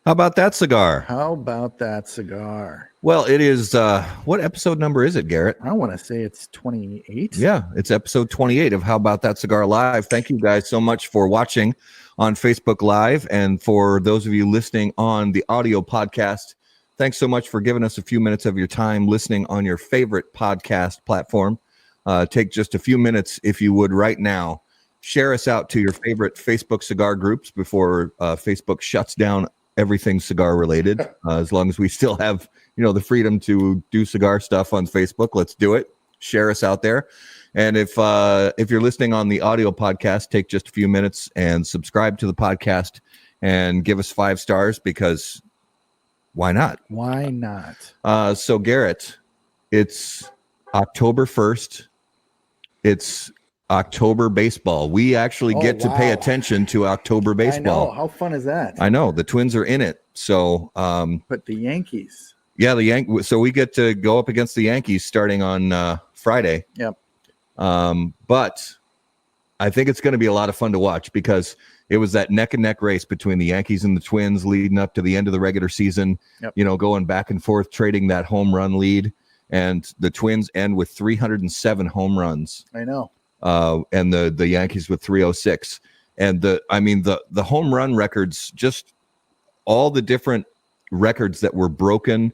How about that cigar? How about that cigar? Well, it is, what episode number is it, Garrett? I want to say it's 28. Yeah, it's episode 28 of How About That Cigar Live. Thank you guys so much for watching on Facebook Live. And for those of you listening on the audio podcast, thanks so much for giving us a few minutes of your time listening on your favorite podcast platform. Take just a few minutes, if you would, right now. Share us out to your favorite Facebook cigar groups before Facebook shuts down everything cigar related. As long as we still have, the freedom to do cigar stuff on Facebook, let's do it. Share us out there. And if you're listening on the audio podcast, take just a few minutes and subscribe to the podcast and give us 5 stars, because why not? Why not? So Garrett, it's October 1st. It's October baseball. We actually get to pay attention to October baseball. I know. How fun is that? I know. The Twins are in it. So, but the Yankees. Yeah, so we get to go up against the Yankees starting on Friday. Yep. But I think it's going to be a lot of fun to watch, because it was that neck and neck race between the Yankees and the Twins leading up to the end of the regular season. Yep. Going back and forth, trading that home run lead, and the Twins end with 307 home runs. I know. And the Yankees with 306. And the home run records, just all the different records that were broken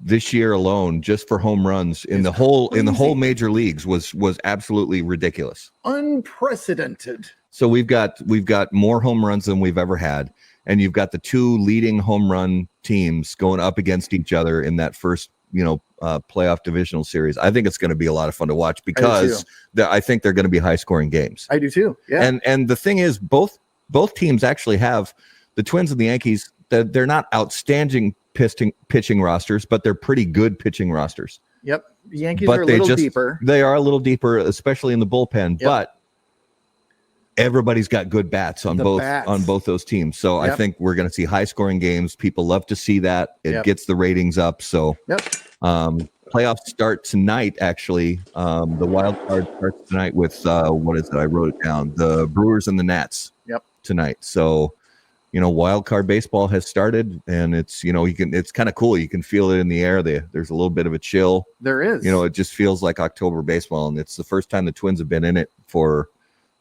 this year alone, just for home runs in the whole major leagues, was absolutely ridiculous. Unprecedented. So we've got more home runs than we've ever had, and you've got the 2 leading home run teams going up against each other in that first playoff divisional series. I think it's going to be a lot of fun to watch, because I think they're going to be high scoring games. I do too. Yeah. And the thing is, both teams actually have, the Twins and the Yankees, they're not outstanding pitching rosters, but they're pretty good pitching rosters. Yep. The Yankees are a little deeper. They are a little deeper, especially in the bullpen, but everybody's got good bats on both those teams. So I think we're going to see high scoring games. People love to see that. It gets the ratings up. So playoffs start tonight. Actually, the wild card starts tonight with what is it? I wrote it down. The Brewers and the Nats. Tonight. So wild card baseball has started, and it's it's kind of cool. You can feel it in the air. There's a little bit of a chill. There is. It just feels like October baseball, and it's the first time the Twins have been in it for,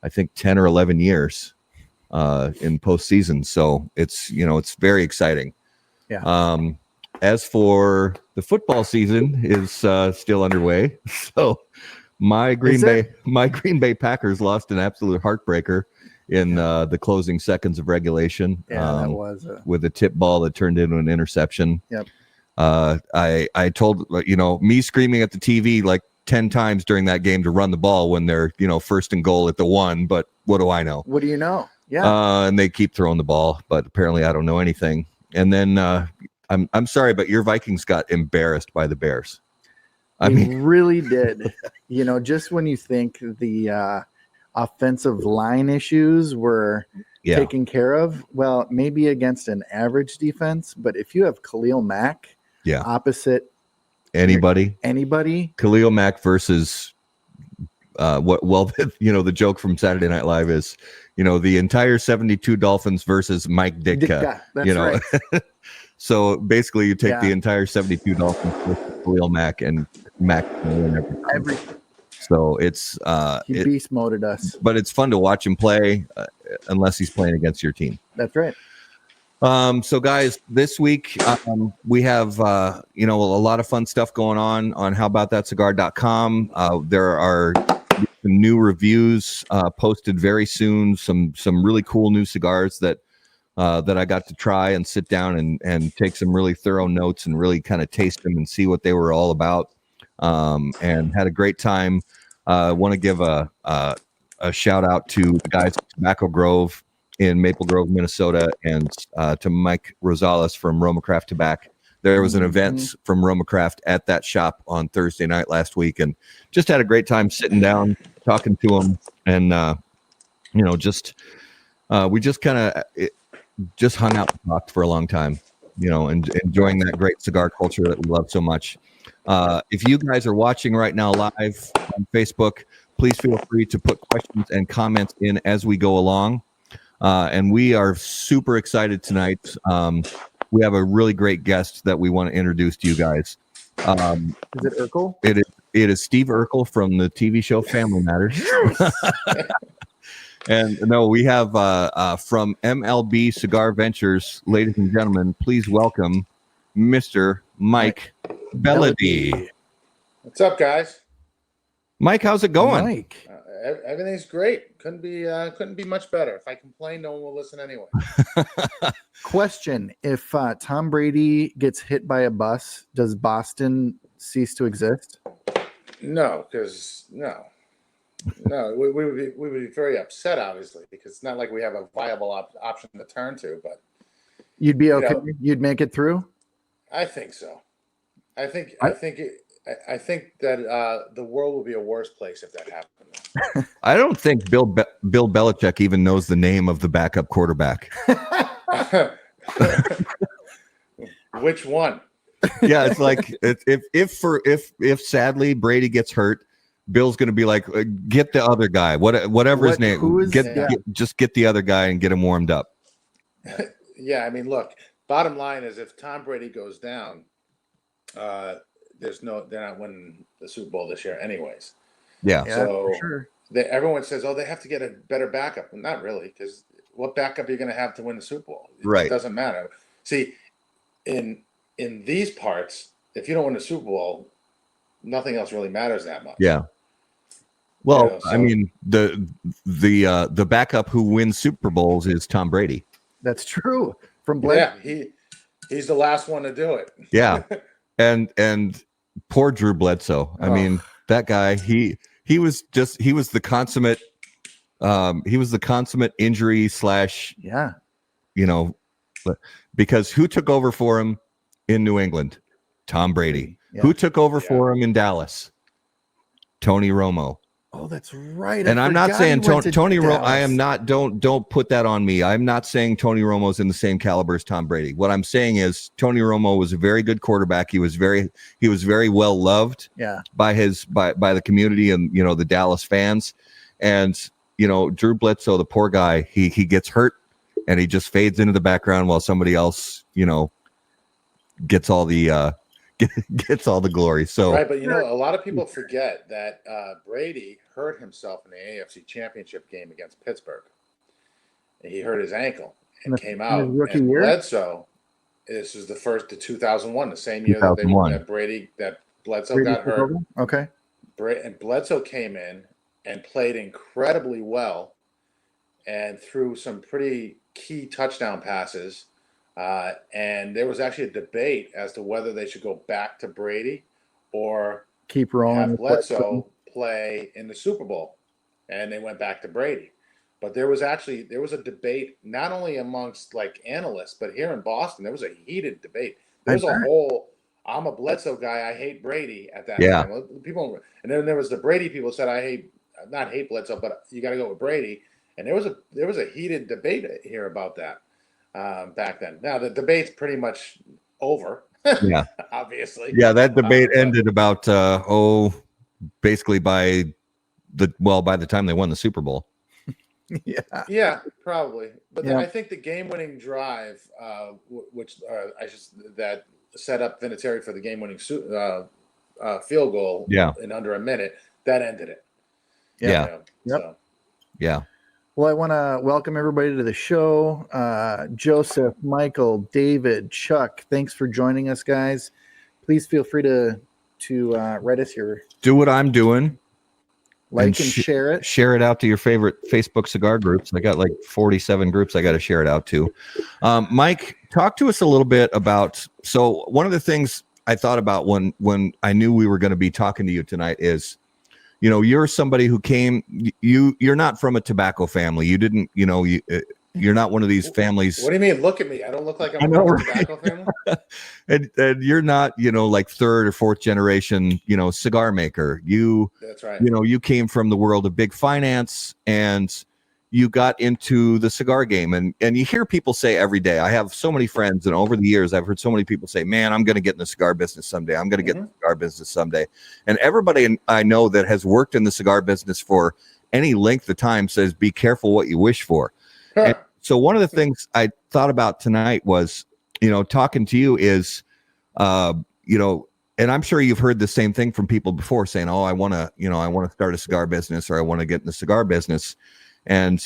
I think, 10 or 11 years in postseason. So it's it's very exciting. Yeah. As for the football season is still underway. So my Green Bay Packers lost an absolute heartbreaker in the closing seconds of regulation. Yeah, that was with a tip ball that turned into an interception. Yep. I told me screaming at the TV like 10 times during that game to run the ball when they're first and goal at the 1, but what do I know? What do you know? Yeah. And they keep throwing the ball, but apparently I don't know anything. And then I'm sorry, but your Vikings got embarrassed by the Bears. I mean, really did. Just when you think the offensive line issues were taken care of, well, maybe against an average defense, but if you have Khalil Mack opposite anybody, Khalil Mack versus the joke from Saturday Night Live is, the entire 72 Dolphins versus Mike Ditka. That's right. So basically you take the entire 72 Dolphins with Khalil Mack, and Mack will win everything. So it's he beast moded us, but it's fun to watch him play unless he's playing against your team. That's right. So guys, this week we have a lot of fun stuff going on howaboutthatcigar.com. There are some new reviews posted very soon. Some really cool new cigars that I got to try and sit down and take some really thorough notes and really kind of taste them and see what they were all about. And had a great time. Want to give a shout out to the guys at Tobacco Grove in Maple Grove, Minnesota, and to Mike Rosales from Roma Craft Tobacco. There was an event from Roma Craft at that shop on Thursday night last week, and just had a great time sitting down, talking to them, and we just kind of just hung out and talked for a long time, and enjoying that great cigar culture that we love so much. If you guys are watching right now live on Facebook, please feel free to put questions and comments in as we go along. and we are super excited tonight. We have a really great guest that we want to introduce to you guys. Is it Urkel? It is Steve Urkel from the TV show Family Matters. And no, we have from MLB Cigar Ventures, ladies and gentlemen, please welcome Mr. Mike Bellody. What's up, guys? Mike, how's it going? Mike. Everything's great. Couldn't be much better. If I complain, no one will listen anyway. Question: if Tom Brady gets hit by a bus, does Boston cease to exist? No, because we would be very upset, obviously, because it's not like we have a viable option to turn to. But You'd be okay. You'd make it through. I think so. I think that the world will be a worse place if that happened. I don't think Bill Belichick even knows the name of the backup quarterback. Which one? Yeah, it's like if sadly Brady gets hurt, Bill's going to be like, get the other guy, whatever his name, just get the other guy and get him warmed up. Yeah, I mean, look. Bottom line is, if Tom Brady goes down, they're not winning the Super Bowl this year, anyways. Yeah, so for sure. Everyone says, "Oh, they have to get a better backup." Well, not really, because what backup are you going to have to win the Super Bowl? Right. It doesn't matter. See, in these parts, if you don't win the Super Bowl, nothing else really matters that much. Yeah. Well, I mean, the backup who wins Super Bowls is Tom Brady. That's true. Yeah, he's the last one to do it. Yeah, and poor Drew Bledsoe. I mean, that guy. He was the consummate. He was the consummate injury / Yeah. Because who took over for him in New England? Tom Brady. Yeah. Who took over for him in Dallas? Tony Romo. Oh, that's right. And I'm not saying Tony Romo. I am not. Don't put that on me. I'm not saying Tony Romo's in the same caliber as Tom Brady. What I'm saying is Tony Romo was a very good quarterback. He was very well loved. Yeah. By the community and the Dallas fans, and Drew Bledsoe, the poor guy, he gets hurt and he just fades into the background while somebody else gets all the glory. So right, but a lot of people forget that Brady hurt himself in the AFC Championship game against Pittsburgh. He hurt his ankle and came out. Rookie year. Bledsoe, this is the 2001, the same year that Bledsoe got hurt. Okay. And Bledsoe came in and played incredibly well, and threw some pretty key touchdown passes. And there was actually a debate as to whether they should go back to Brady or keep rolling, have Bledsoe play in the Super Bowl, and they went back to Brady. But there was a debate not only amongst analysts, but here in Boston, there was a heated debate. There was a whole "I'm a Bledsoe guy, I hate Brady" at that time. People, and then there was the Brady people said not hate Bledsoe, but you got to go with Brady. And there was a heated debate here about that. Back then. Now the debate's pretty much over. Yeah, obviously. Yeah, that debate ended about basically by the time they won the Super Bowl. Yeah, probably. But I think the game-winning drive, that set up Vinatieri for the game-winning field goal in under a minute, that ended it. Yeah. Well, I want to welcome everybody to the show. Joseph, Michael, David, Chuck, thanks for joining us, guys. Please feel free to write us your... Do what I'm doing. Like and share it. Share it out to your favorite Facebook cigar groups. I got 47 groups I got to share it out to. Mike, talk to us a little bit about... So one of the things I thought about when I knew we were going to be talking to you tonight is... you're somebody who came, you're not from a tobacco family. You didn't, you're not one of these families. What do you mean? Look at me. I don't look like I'm from a tobacco family. and you're not, third or fourth generation, cigar maker. That's right. You came from the world of big finance and you got into the cigar game. And you hear people say every day, I have so many friends, and over the years, I've heard so many people say, man, I'm going to get in the cigar business someday. I'm going to get in the cigar business someday. And everybody I know that has worked in the cigar business for any length of time says, be careful what you wish for. And So one of the things I thought about tonight was, talking to you is, and I'm sure you've heard the same thing from people before saying, oh, I want to start a cigar business, or I want to get in the cigar business. And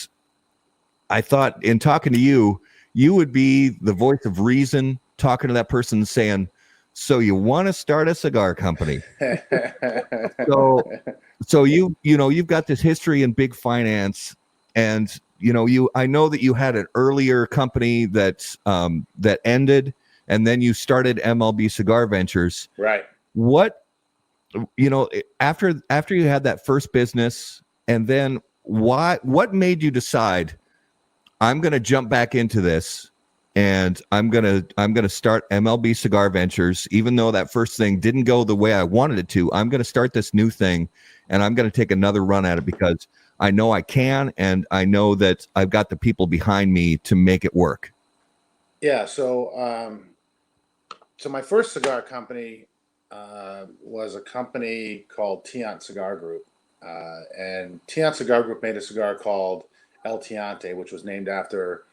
I thought in talking to you, you would be the voice of reason, talking to that person saying, so you want to start a cigar company. So you've got this history in big finance, and I know that you had an earlier company that ended, and then you started MLB Cigar Ventures. Right. What after you had that first business, and then what made you decide, I'm going to jump back into this, and I'm going to start MLB Cigar Ventures, even though that first thing didn't go the way I wanted it to. I'm going to start this new thing, and I'm going to take another run at it because I know I can, and I know that I've got the people behind me to make it work. Yeah. So my first cigar company was a company called Tiant Cigar Group. And Tiant Cigar Group made a cigar called El Tiante, which was named after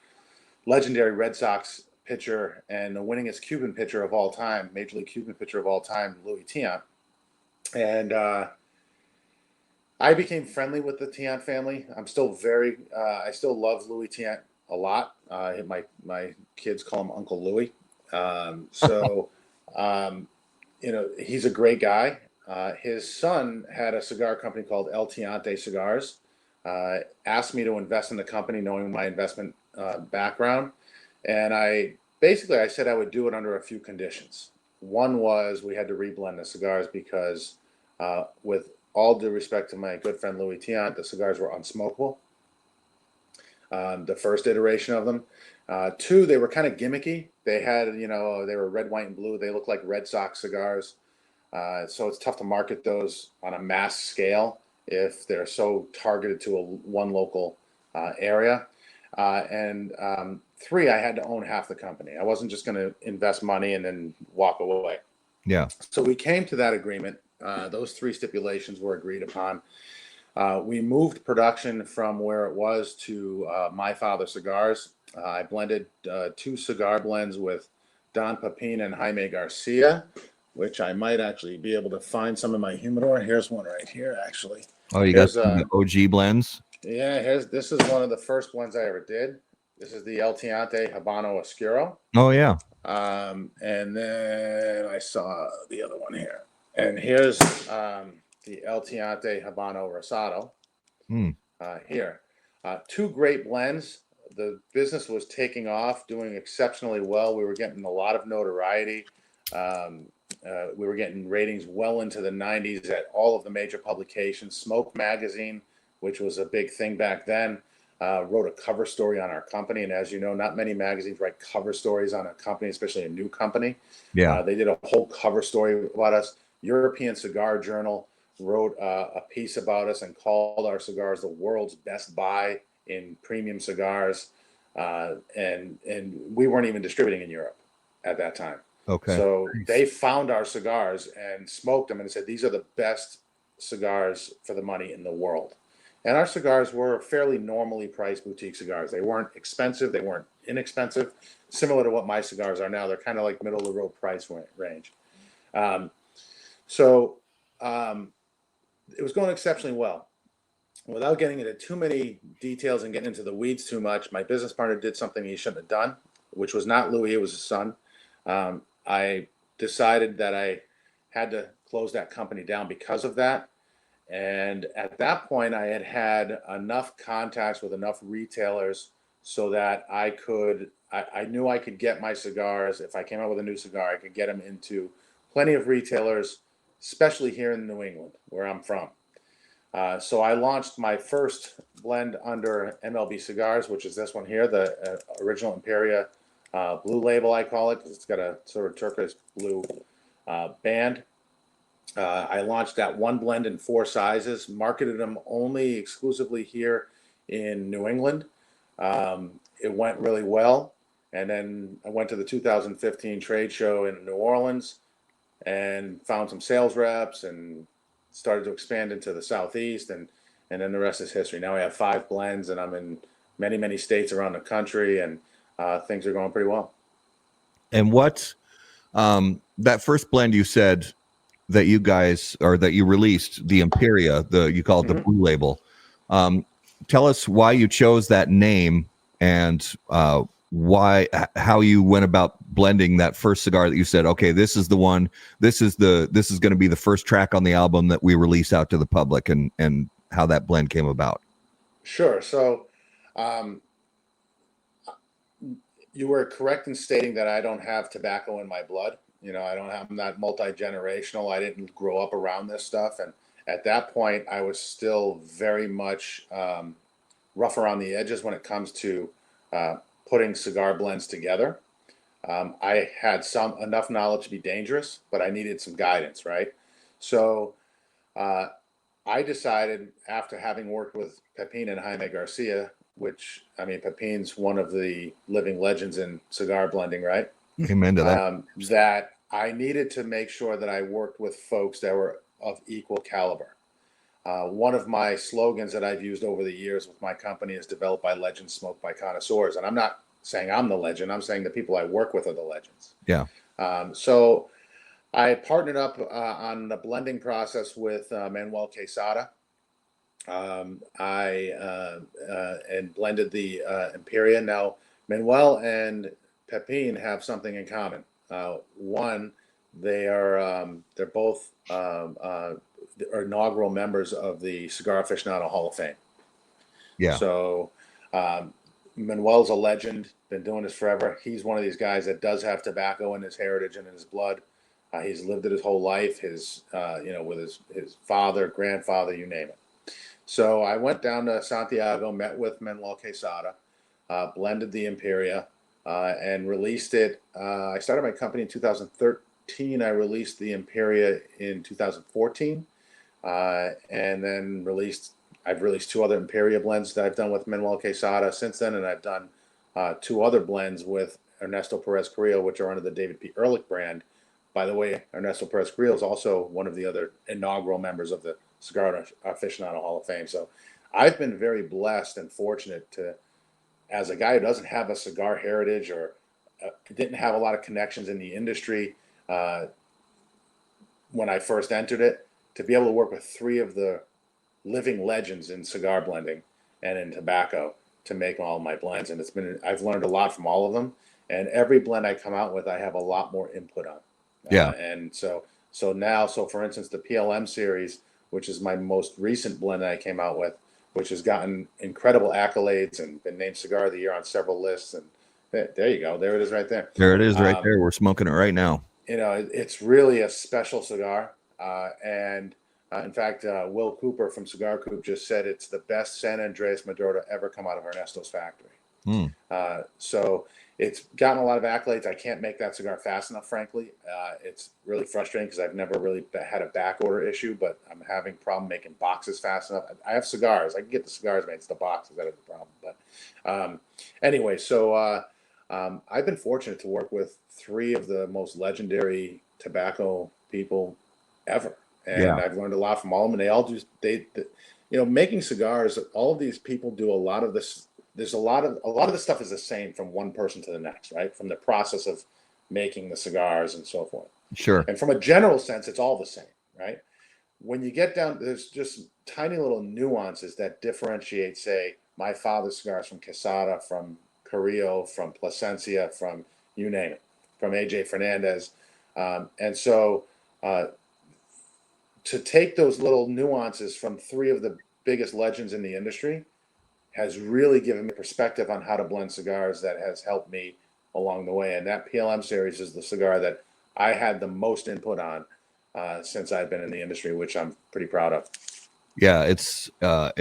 legendary Red Sox pitcher and the winningest Cuban pitcher of all time, Major League Cuban pitcher of all time, Louis Tiant. And I became friendly with the Tiant family. I'm still I still love Louis Tiant a lot. My kids call him Uncle Louis. He's a great guy. His son had a cigar company called El Tiante Cigars. Asked me to invest in the company, knowing my investment background, and I said I would do it under a few conditions. One was we had to reblend the cigars because, with all due respect to my good friend Louis Tiant, the cigars were unsmokable. The first iteration of them. Two, they were kind of gimmicky. They had, they were red, white, and blue. They looked like Red Sox cigars. So it's tough to market those on a mass scale if they're so targeted to one local area. And three, I had to own half the company. I wasn't just going to invest money and then walk away. Yeah. So we came to that agreement. Those three stipulations were agreed upon. We moved production from where it was to My Father Cigars. I blended 2 cigar blends with Don Pepin and Jaime Garcia, which I might actually be able to find some in my humidor. Here's one right here, actually. Oh, you got some OG blends? Yeah, this is one of the first blends I ever did. This is the El Tiante Habano Oscuro. Oh, yeah. And then I saw the other one here. And here's the El Tiante Habano Rosado. Here. 2 great blends. The business was taking off, doing exceptionally well. We were getting a lot of notoriety. We were getting ratings well into the 90s at all of the major publications. Smoke Magazine, which was a big thing back then, wrote a cover story on our company. And as you know, not many magazines write cover stories on a company, especially a new company. Yeah. They did a whole cover story about us. European Cigar Journal wrote a piece about us and called our cigars the world's best buy in premium cigars. And we weren't even distributing in Europe at that time. Okay. So nice. They found our cigars and smoked them and said, these are the best cigars for the money in the world. And our cigars were fairly normally priced boutique cigars. They weren't expensive. They weren't inexpensive. Similar to what my cigars are now. They're kind of like middle of the road price range. It was going exceptionally well. Without getting into too many details and getting into the weeds too much, my business partner did something he shouldn't have done, which was not Louis, it was his son. I decided that I had to close that company down because of that. And at that point, I had enough contacts with enough retailers so that I knew I could get my cigars. If I came out with a new cigar, I could get them into plenty of retailers, especially here in New England, where I'm from. So I launched my first blend under MLB Cigars, which is this one here, the original Imperia blue label, I call it, because it's got a sort of turquoise blue band. I launched that one blend in 4 sizes, marketed them only exclusively here in New England. It went really well. And then I went to the 2015 trade show in New Orleans and found some sales reps and started to expand into the Southeast. And then the rest is history. Now we have 5 blends and I'm in many states around the country, and things are going pretty well. And what that first blend you said that you guys, or that you released, the Imperia, you call it the Blue Label. Tell us why you chose that name, and how you went about blending that first cigar that you said, okay, this is the one, this is going to be the first track on the album that we release out to the public, and how that blend came about. Sure. So you were correct in stating that I don't have tobacco in my blood. You know, I'm not multi-generational. I didn't grow up around this stuff. And at that point, I was still very much rough around the edges when it comes to putting cigar blends together. I had enough knowledge to be dangerous, but I needed some guidance, right? So I decided, after having worked with Pepin and Jaime Garcia, which, I mean, Pepin's one of the living legends in cigar blending, right? Amen to that. That I needed to make sure that I worked with folks that were of equal caliber. One of my slogans that I've used over the years with my company is "Developed by legends, smoked by connoisseurs." And I'm not saying I'm the legend. I'm saying the people I work with are the legends. Yeah. So I partnered up on the blending process with Manuel Quesada. And blended the Imperia. Now, Manuel and Pepin have something in common. One, they're both inaugural members of the Cigar Aficionado Hall of Fame. Yeah. So Manuel's a legend, been doing this forever. He's one of these guys that does have tobacco in his heritage and in his blood. He's lived it his whole life, with his father, grandfather, you name it. So I went down to Santiago, met with Manuel Quesada, blended the Imperia, and released it. I started my company in 2013. I released the Imperia in 2014, and then I've released 2 other Imperia blends that I've done with Manuel Quesada since then, and I've done 2 other blends with Ernesto Perez Carrillo, which are under the David P. Ehrlich brand. By the way, Ernesto Perez Carrillo is also one of the other inaugural members of the Cigar Aficionado Hall of Fame. So I've been very blessed and fortunate to, as a guy who doesn't have a cigar heritage or didn't have a lot of connections in the industry when I first entered it, to be able to work with 3 of the living legends in cigar blending and in tobacco to make all of my blends. And I've learned a lot from all of them. And every blend I come out with, I have a lot more input on. Yeah. And so for instance, the PLM series, which is my most recent blend that I came out with, which has gotten incredible accolades and been named Cigar of the Year on several lists. And there you go. There it is right there. There it is right there. We're smoking it right now. You know, it's really a special cigar. In fact, Will Cooper from Cigar Coop just said it's the best San Andreas Maduro to ever come out of Ernesto's factory. So it's gotten a lot of accolades. I can't make that cigar fast enough, frankly. It's really frustrating because I've never really had a back order issue, but I'm having a problem making boxes fast enough. I have cigars. I can get the cigars made. It's the boxes that are the problem. But anyway, so I've been fortunate to work with 3 of the most legendary tobacco people ever. And I've learned a lot from all of them. And they all making cigars, all of these people do a lot of this. There's a lot of the stuff is the same from one person to the next, right? From the process of making the cigars and so forth. Sure. And from a general sense, it's all the same, right? When you get down, there's just tiny little nuances that differentiate, say, my father's cigars from Quesada, from Carrillo, from Plasencia, from you name it, from AJ Fernandez. And so to take those little nuances from 3 of the biggest legends in the industry has really given me perspective on how to blend cigars that has helped me along the way. And that PLM series is the cigar that I had the most input on since I've been in the industry, which I'm pretty proud of. Yeah, it's a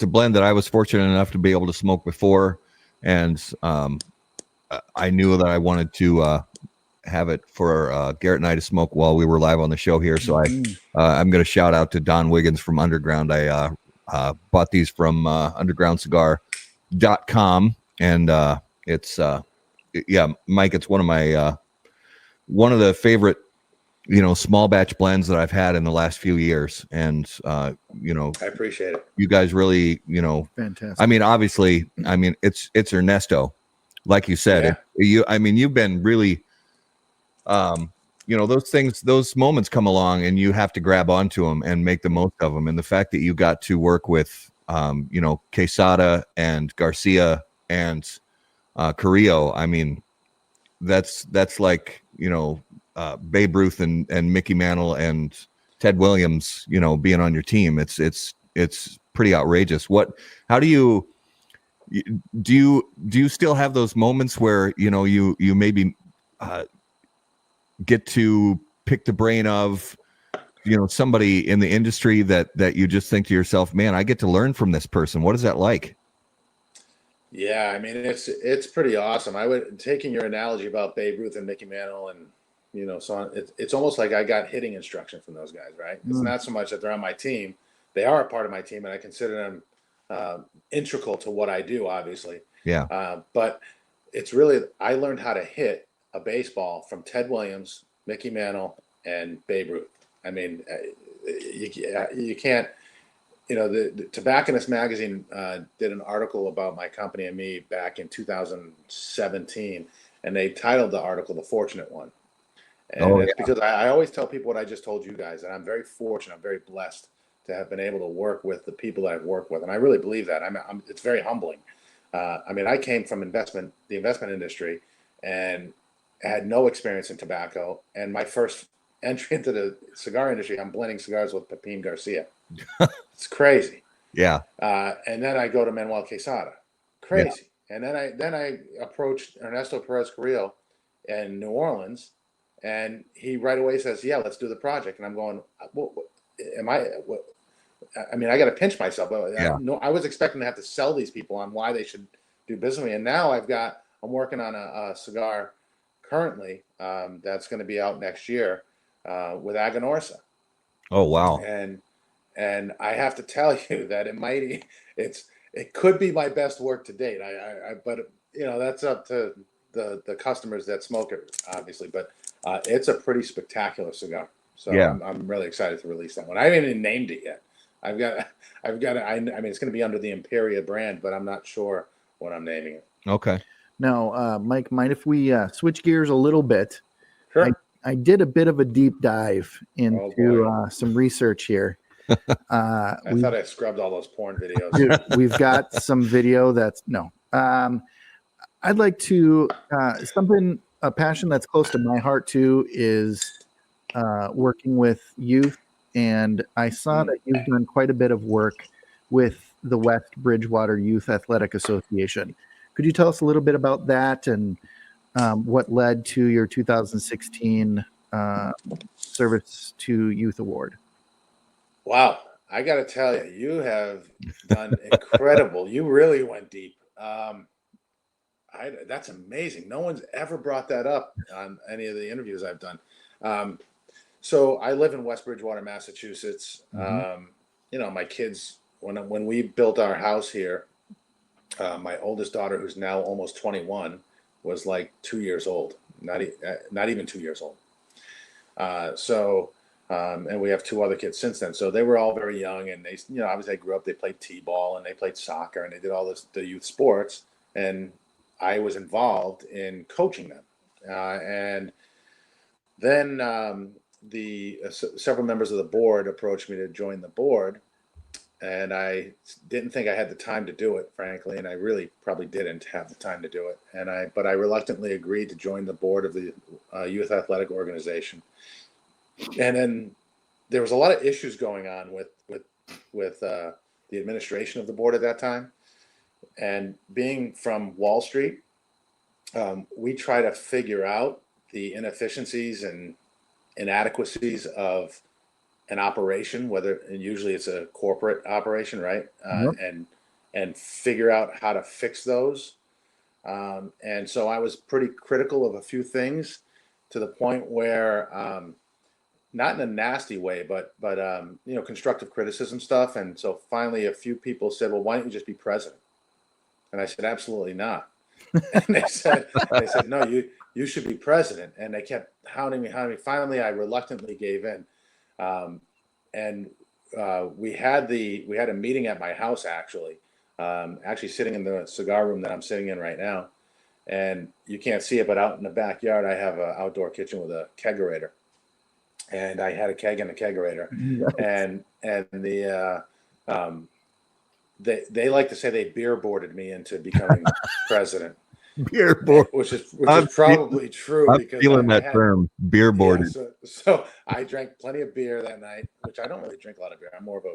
blend that I was fortunate enough to be able to smoke before, and I knew that I wanted to have it for Garrett and I to smoke while we were live on the show here. So I'm going to shout out to Don Wiggins from Underground. I bought these from undergroundcigar.com, and it's Mike, it's one of the favorite small batch blends that I've had in the last few years. And, I appreciate it. You guys really, Fantastic. I mean, obviously, it's Ernesto, like you said, you've been really, those moments come along and you have to grab onto them and make the most of them. And the fact that you got to work with, Quesada and Garcia and Carrillo, I mean, that's like, Babe Ruth and Mickey Mantle and Ted Williams, being on your team. It's pretty outrageous. How do you still have those moments where, you maybe get to pick the brain of, somebody in the industry that you just think to yourself, man, I get to learn from this person. What is that like? Yeah, I mean, it's pretty awesome. Taking your analogy about Babe Ruth and Mickey Mantle and, so on, it's almost like I got hitting instruction from those guys, right? It's not so much that they're on my team. They are a part of my team, and I consider them integral to what I do, obviously. Yeah. But it's really, I learned how to hit a baseball from Ted Williams, Mickey Mantle, and Babe Ruth. I mean, you can't. The Tobacconist magazine did an article about my company and me back in 2017, and they titled the article "The Fortunate One." And it's because I always tell people what I just told you guys, that I'm very fortunate, I'm very blessed to have been able to work with the people that I've worked with, and I really believe that. It's very humbling. I came from the investment industry, and had no experience in tobacco, and my first entry into the cigar industry, I'm blending cigars with Pepin Garcia. It's crazy. Yeah. And then I go to Manuel Quesada. Crazy. Yeah. And then I approached Ernesto Perez Carrillo in New Orleans, and he right away says, "Yeah, let's do the project." And I'm going, I got to pinch myself. I was expecting to have to sell these people on why they should do business with me. And now I'm working on a cigar currently that's going to be out next year with Aganorsa. Oh, wow. And I have to tell you that it could be my best work to date. But that's up to the customers that smoke it, obviously. But it's a pretty spectacular cigar. So yeah. I'm really excited to release that one. I haven't even named it yet. I mean, it's going to be under the Imperia brand, but I'm not sure what I'm naming it. Okay. Now, Mike, mind if we switch gears a little bit? Sure. I did a bit of a deep dive into some research here. I thought I scrubbed all those porn videos. Dude, we've got some video I'd like to, a passion that's close to my heart too is working with youth. And I saw that you've done quite a bit of work with the West Bridgewater Youth Athletic Association. Could you tell us a little bit about that and what led to your 2016 Service to Youth Award? Wow. I got to tell you, you have done incredible. You really went deep. That's amazing. No one's ever brought that up on any of the interviews I've done. So I live in West Bridgewater, Massachusetts. Mm-hmm. My kids, when we built our house here, my oldest daughter, who's now almost 21, was like 2 years old, not even 2 years old. And we have two other kids since then. So they were all very young, and they, obviously they grew up, they played t-ball and they played soccer and they did all the youth sports. And I was involved in coaching them. And then several members of the board approached me to join the board. And I didn't think I had the time to do it, frankly. And I really probably didn't have the time to do it. But I reluctantly agreed to join the board of the Youth Athletic Organization. And then there was a lot of issues going on with the administration of the board at that time. And being from Wall Street, we try to figure out the inefficiencies and inadequacies of an operation, and usually it's a corporate operation, right? And figure out how to fix those. And so I was pretty critical of a few things, to the point where, not in a nasty way, but constructive criticism stuff. And so finally a few people said, "Well, why don't you just be president?" And I said, "Absolutely not." And they said, "No, you should be president. And they kept hounding me. Finally, I reluctantly gave in. And we had a meeting at my house, actually sitting in the cigar room that I'm sitting in right now. And you can't see it, but out in the backyard, I have an outdoor kitchen with a kegerator. And I had a keg and a kegerator. Nice. And they like to say they beer boarded me into becoming president. Beer board, which is probably true. I'm because feeling that term, beer boarded. Yeah, so I drank plenty of beer that night, which I don't really drink a lot of beer. I'm more of a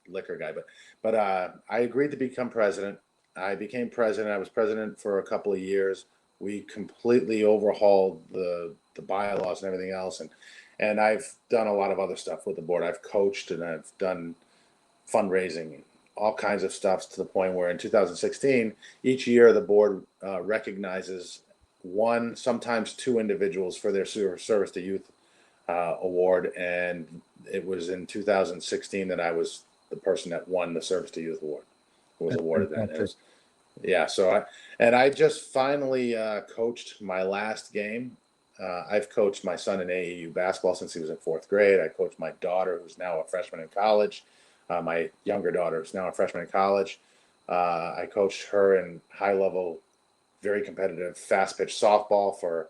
liquor guy, but I agreed to become president. I became president. I was president for a couple of years. We completely overhauled the bylaws and everything else, and I've done a lot of other stuff with the board. I've coached and I've done fundraising, all kinds of stuff, to the point where in 2016, each year the board recognizes one, sometimes two individuals for their service to youth award. And it was in 2016 that I was the person that won the service to youth award, who was awarded that. Yeah. So I just finally coached my last game. I've coached my son in AAU basketball since he was in 4th grade. I coached my daughter, who's now a freshman in college. My younger daughter is now a freshman in college. I coached her in high-level, very competitive, fast-pitch softball for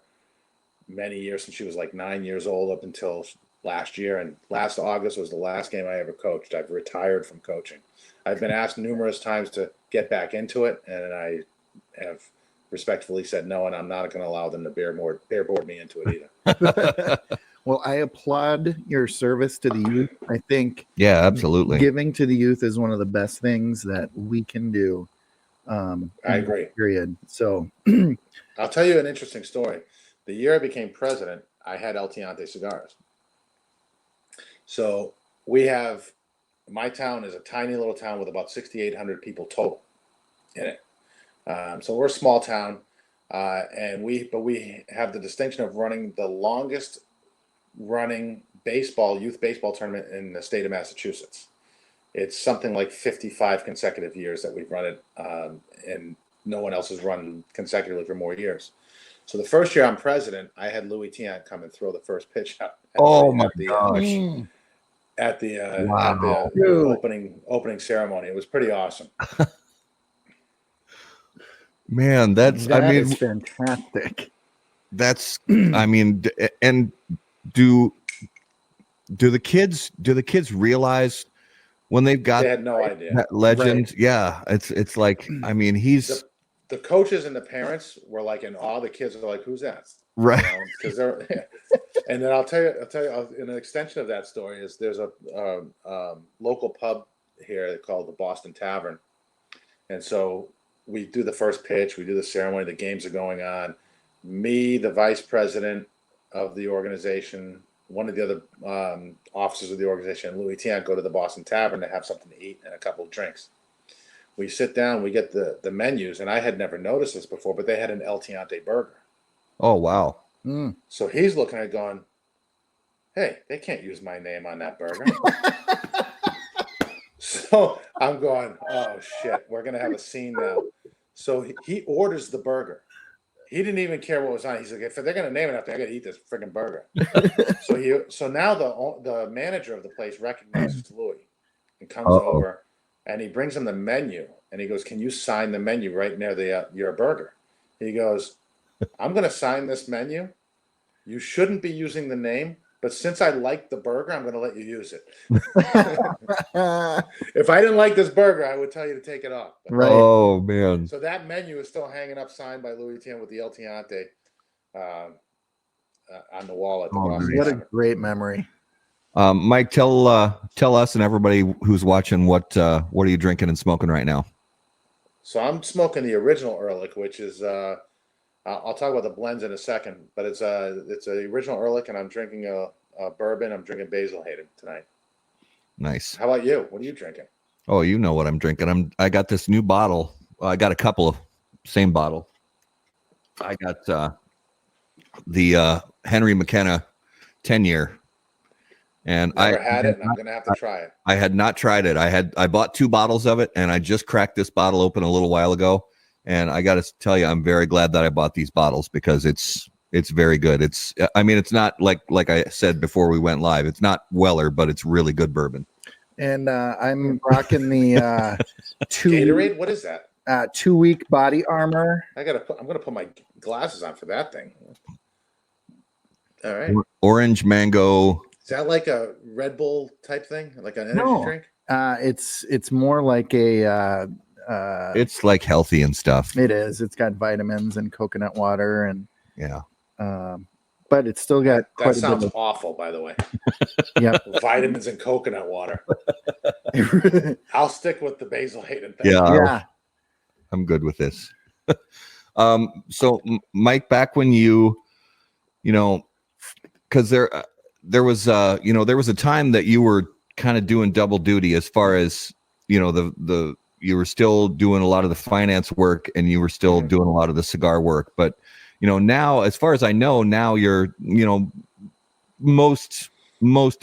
many years, since she was like 9 years old up until last year. And last August was the last game I ever coached. I've retired from coaching. I've been asked numerous times to get back into it, and I have respectfully said no, and I'm not going to allow them to bear board me into it either. Well, I applaud your service to the youth. I think, yeah, absolutely, giving to the youth is one of the best things that we can do. I agree. Period. So I'll tell you an interesting story. The year I became president, I had El Tiante Cigars. So my town is a tiny little town with about 6,800 people total in it. So we're a small town, and we have the distinction of running the longest running youth baseball tournament in the state of Massachusetts. It's something like 55 consecutive years that we've run it, and no one else has run consecutively for more years. So the first year I'm president, I had Louis Tiant come and throw the first pitch out. At the opening ceremony. It was pretty awesome. Man, that is fantastic. That's and do the kids realize when they had no idea that legend? Right. Yeah, it's like, he's the coaches and the parents were like in awe. The kids are like, "Who's that?" Right? Because they're. And then I'll tell you, in an extension of that story is there's a local pub here called the Boston Tavern, and so we do the first pitch, we do the ceremony, the games are going on. Me, the vice president of the organization, one of the other officers of the organization, and Louis Tiant go to the Boston Tavern to have something to eat and a couple of drinks. We sit down, we get the menus, and I had never noticed this before, but they had an El Tiante burger. Oh, wow. Mm. So he's looking at it going, hey, they can't use my name on that burger. So I'm going, oh, shit, we're going to have a scene now. So he orders the burger. He didn't even care what was on it. He's like, if they're going to name it after, I got to eat this freaking burger. So now the manager of the place recognizes Louis and comes over, and he brings him the menu, and he goes, can you sign the menu right near your burger? He goes, I'm going to sign this menu. You shouldn't be using the name, but since I like the burger, I'm going to let you use it. If I didn't like this burger, I would tell you to take it off. Right. Oh, man. So that menu is still hanging up, signed by Louis Tiant with the El Tiante on the wall at the Boston. What a great memory. Mike, tell us and everybody who's watching what are you drinking and smoking right now? So I'm smoking the original Ehrlich, which is I'll talk about the blends in a second, but it's the original Ehrlich, and I'm drinking a bourbon. I'm drinking Basil Hayden tonight. Nice. How about you? What are you drinking? Oh, you know what I'm drinking. I got this new bottle. I got a couple of same bottle. I got the Henry McKenna 10-year. And Never had it, and I'm gonna have to try it. I had not tried it. I bought 2 bottles of it, and I just cracked this bottle open a little while ago. And I got to tell you, I'm very glad that I bought these bottles because it's It's very good. I mean, it's not like I said before we went live. It's not Weller, but it's really good bourbon. And I'm rocking the Gatorade. What is that? 2-week body armor. I'm gonna put my glasses on for that thing. All right. Orange mango. Is that like a Red Bull type thing, like an energy drink? It's more like a. It's like healthy and stuff. It is. It's got vitamins and coconut water and yeah. But it's still got. That sounds awful, by the way. Yeah. Vitamins and coconut water. I'll stick with the basil Hayden thing. Yeah. I'm good with this. So Mike, back when you know, because there was a time that you were kind of doing double duty as far as, you know, you were still doing a lot of the finance work and you were still doing a lot of the cigar work. But, you know, now, as far as I know, now you're, you know, most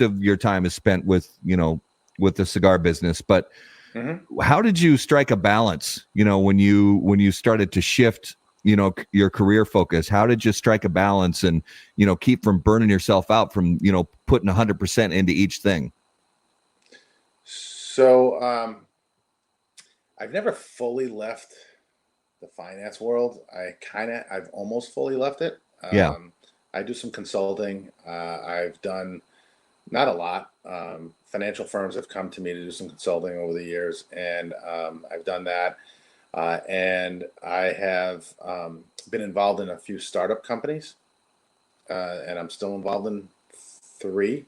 of your time is spent with, you know, with the cigar business. But how did you strike a balance, you know, when you started to shift, you know, your career focus? How did you strike a balance and, you know, keep from burning yourself out from, you know, putting 100% into each thing? So I've never fully left the finance world. I've almost fully left it. I do some consulting. I've done not a lot. Financial firms have come to me to do some consulting over the years, and I've done that. And I have been involved in a few startup companies, and I'm still involved in 3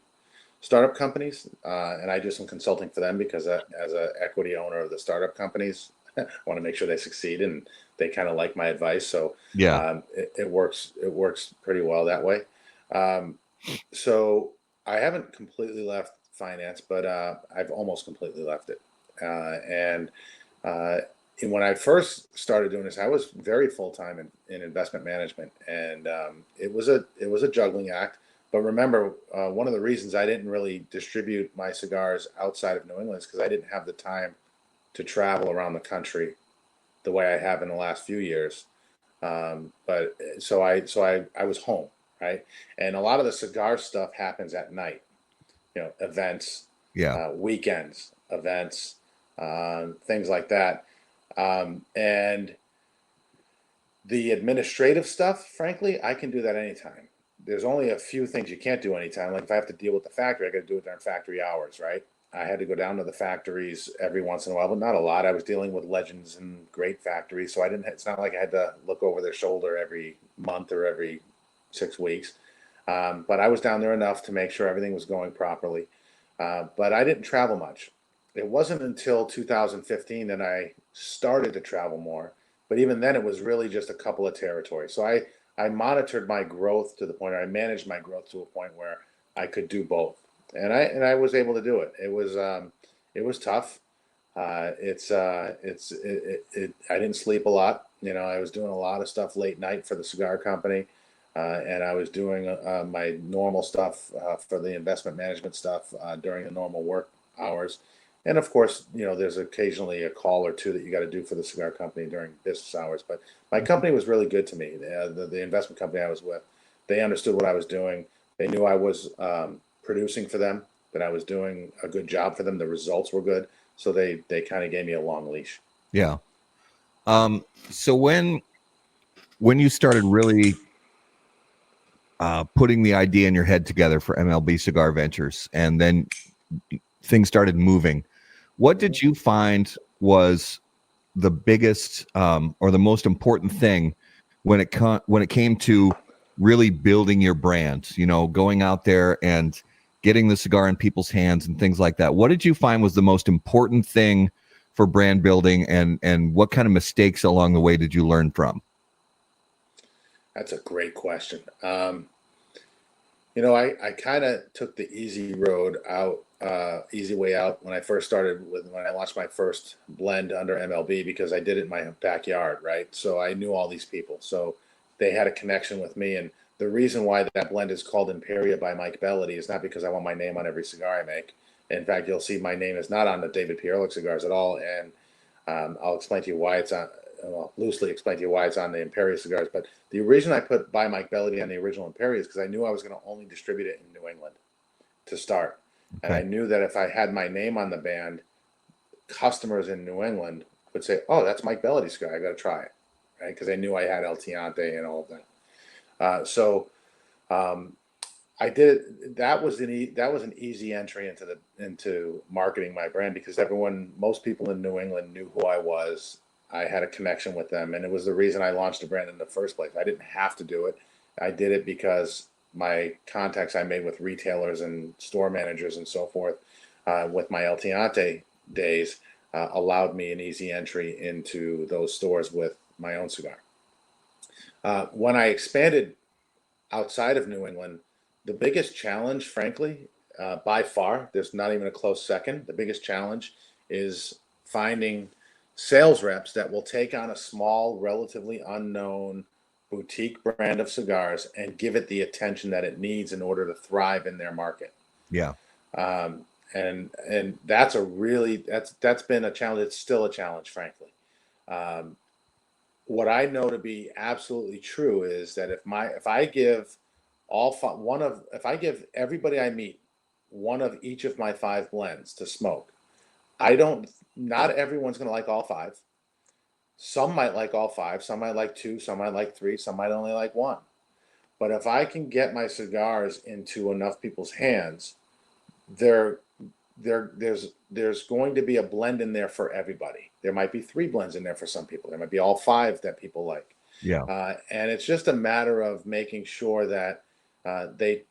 startup companies. And I do some consulting for them because as an equity owner of the startup companies, I want to make sure they succeed, and they kind of like my advice. So it works pretty well that way. So I haven't completely left finance, but I've almost completely left it. And when I first started doing this, I was very full-time in investment management, and it was a juggling act. But remember, one of the reasons I didn't really distribute my cigars outside of New England is because I didn't have the time to travel around the country the way I have in the last few years. But so I was home, right? And a lot of the cigar stuff happens at night, you know, events, weekends, events, things like that. And the administrative stuff, frankly, I can do that anytime. There's only a few things you can't do anytime. Like if I have to deal with the factory, I got to do it during factory hours, right? I had to go down to the factories every once in a while, but not a lot. I was dealing with legends and great factories, so it's not like I had to look over their shoulder every month or every 6 weeks. But I was down there enough to make sure everything was going properly. But I didn't travel much. It wasn't until 2015 that I started to travel more. But even then, it was really just a couple of territories. So I monitored my growth to the point, or I managed my growth to a point where I could do both. And I was able to do it. It was tough. I didn't sleep a lot. You know, I was doing a lot of stuff late night for the cigar company, and I was doing my normal stuff for the investment management stuff during the normal work hours. And of course, you know, there's occasionally a call or two that you got to do for the cigar company during business hours. But my company was really good to me. The investment company I was with, they understood what I was doing. They knew I was producing for them, that I was doing a good job for them. The results were good. So they kind of gave me a long leash. Yeah. So when you started really putting the idea in your head together for MLB Cigar Ventures, and then things started moving, what did you find was the biggest or the most important thing when it came to really building your brand, you know, going out there and getting the cigar in people's hands and things like that? What did you find was the most important thing for brand building, and what kind of mistakes along the way did you learn from? That's a great question. You know, I kind of took the easy road out, easy way out when I first started when I launched my first blend under MLB, because I did it in my backyard, right? So I knew all these people. So they had a connection with me. And the reason why that blend is called Imperia by Mike Bellody is not because I want my name on every cigar I make. In fact, you'll see my name is not on the David P. Ehrlich cigars at all. And I'll explain to you why it's well, loosely explain to you why it's on the Imperia cigars. But the reason I put by Mike Bellody on the original Imperia is because I knew I was going to only distribute it in New England to start. And I knew that if I had my name on the band, customers in New England would say, "Oh, that's Mike Bellody's cigar. I got to try it," right? Because I knew I had El Tiante and all of that. I did it. That was an easy entry into marketing my brand, because most people in New England knew who I was. I had a connection with them, and it was the reason I launched the brand in the first place. I didn't have to do it. I did it because my contacts I made with retailers and store managers and so forth, with my El Tiante days, allowed me an easy entry into those stores with my own cigar. When I expanded outside of New England, the biggest challenge, frankly, by far, there's not even a close second. The biggest challenge is finding sales reps that will take on a small, relatively unknown boutique brand of cigars and give it the attention that it needs in order to thrive in their market. Yeah. And that's that's been a challenge. It's still a challenge, frankly. What I know to be absolutely true is that if I give everybody I meet one of each of my 5 blends to smoke, not everyone's going to like all 5. Some might like all 5, some might like 2, some might like 3, some might only like 1. But if I can get my cigars into enough people's hands, there's going to be a blend in there for everybody. There might be 3 blends in there for some people. There might be all 5 that people like. Yeah. And it's just a matter of making sure that the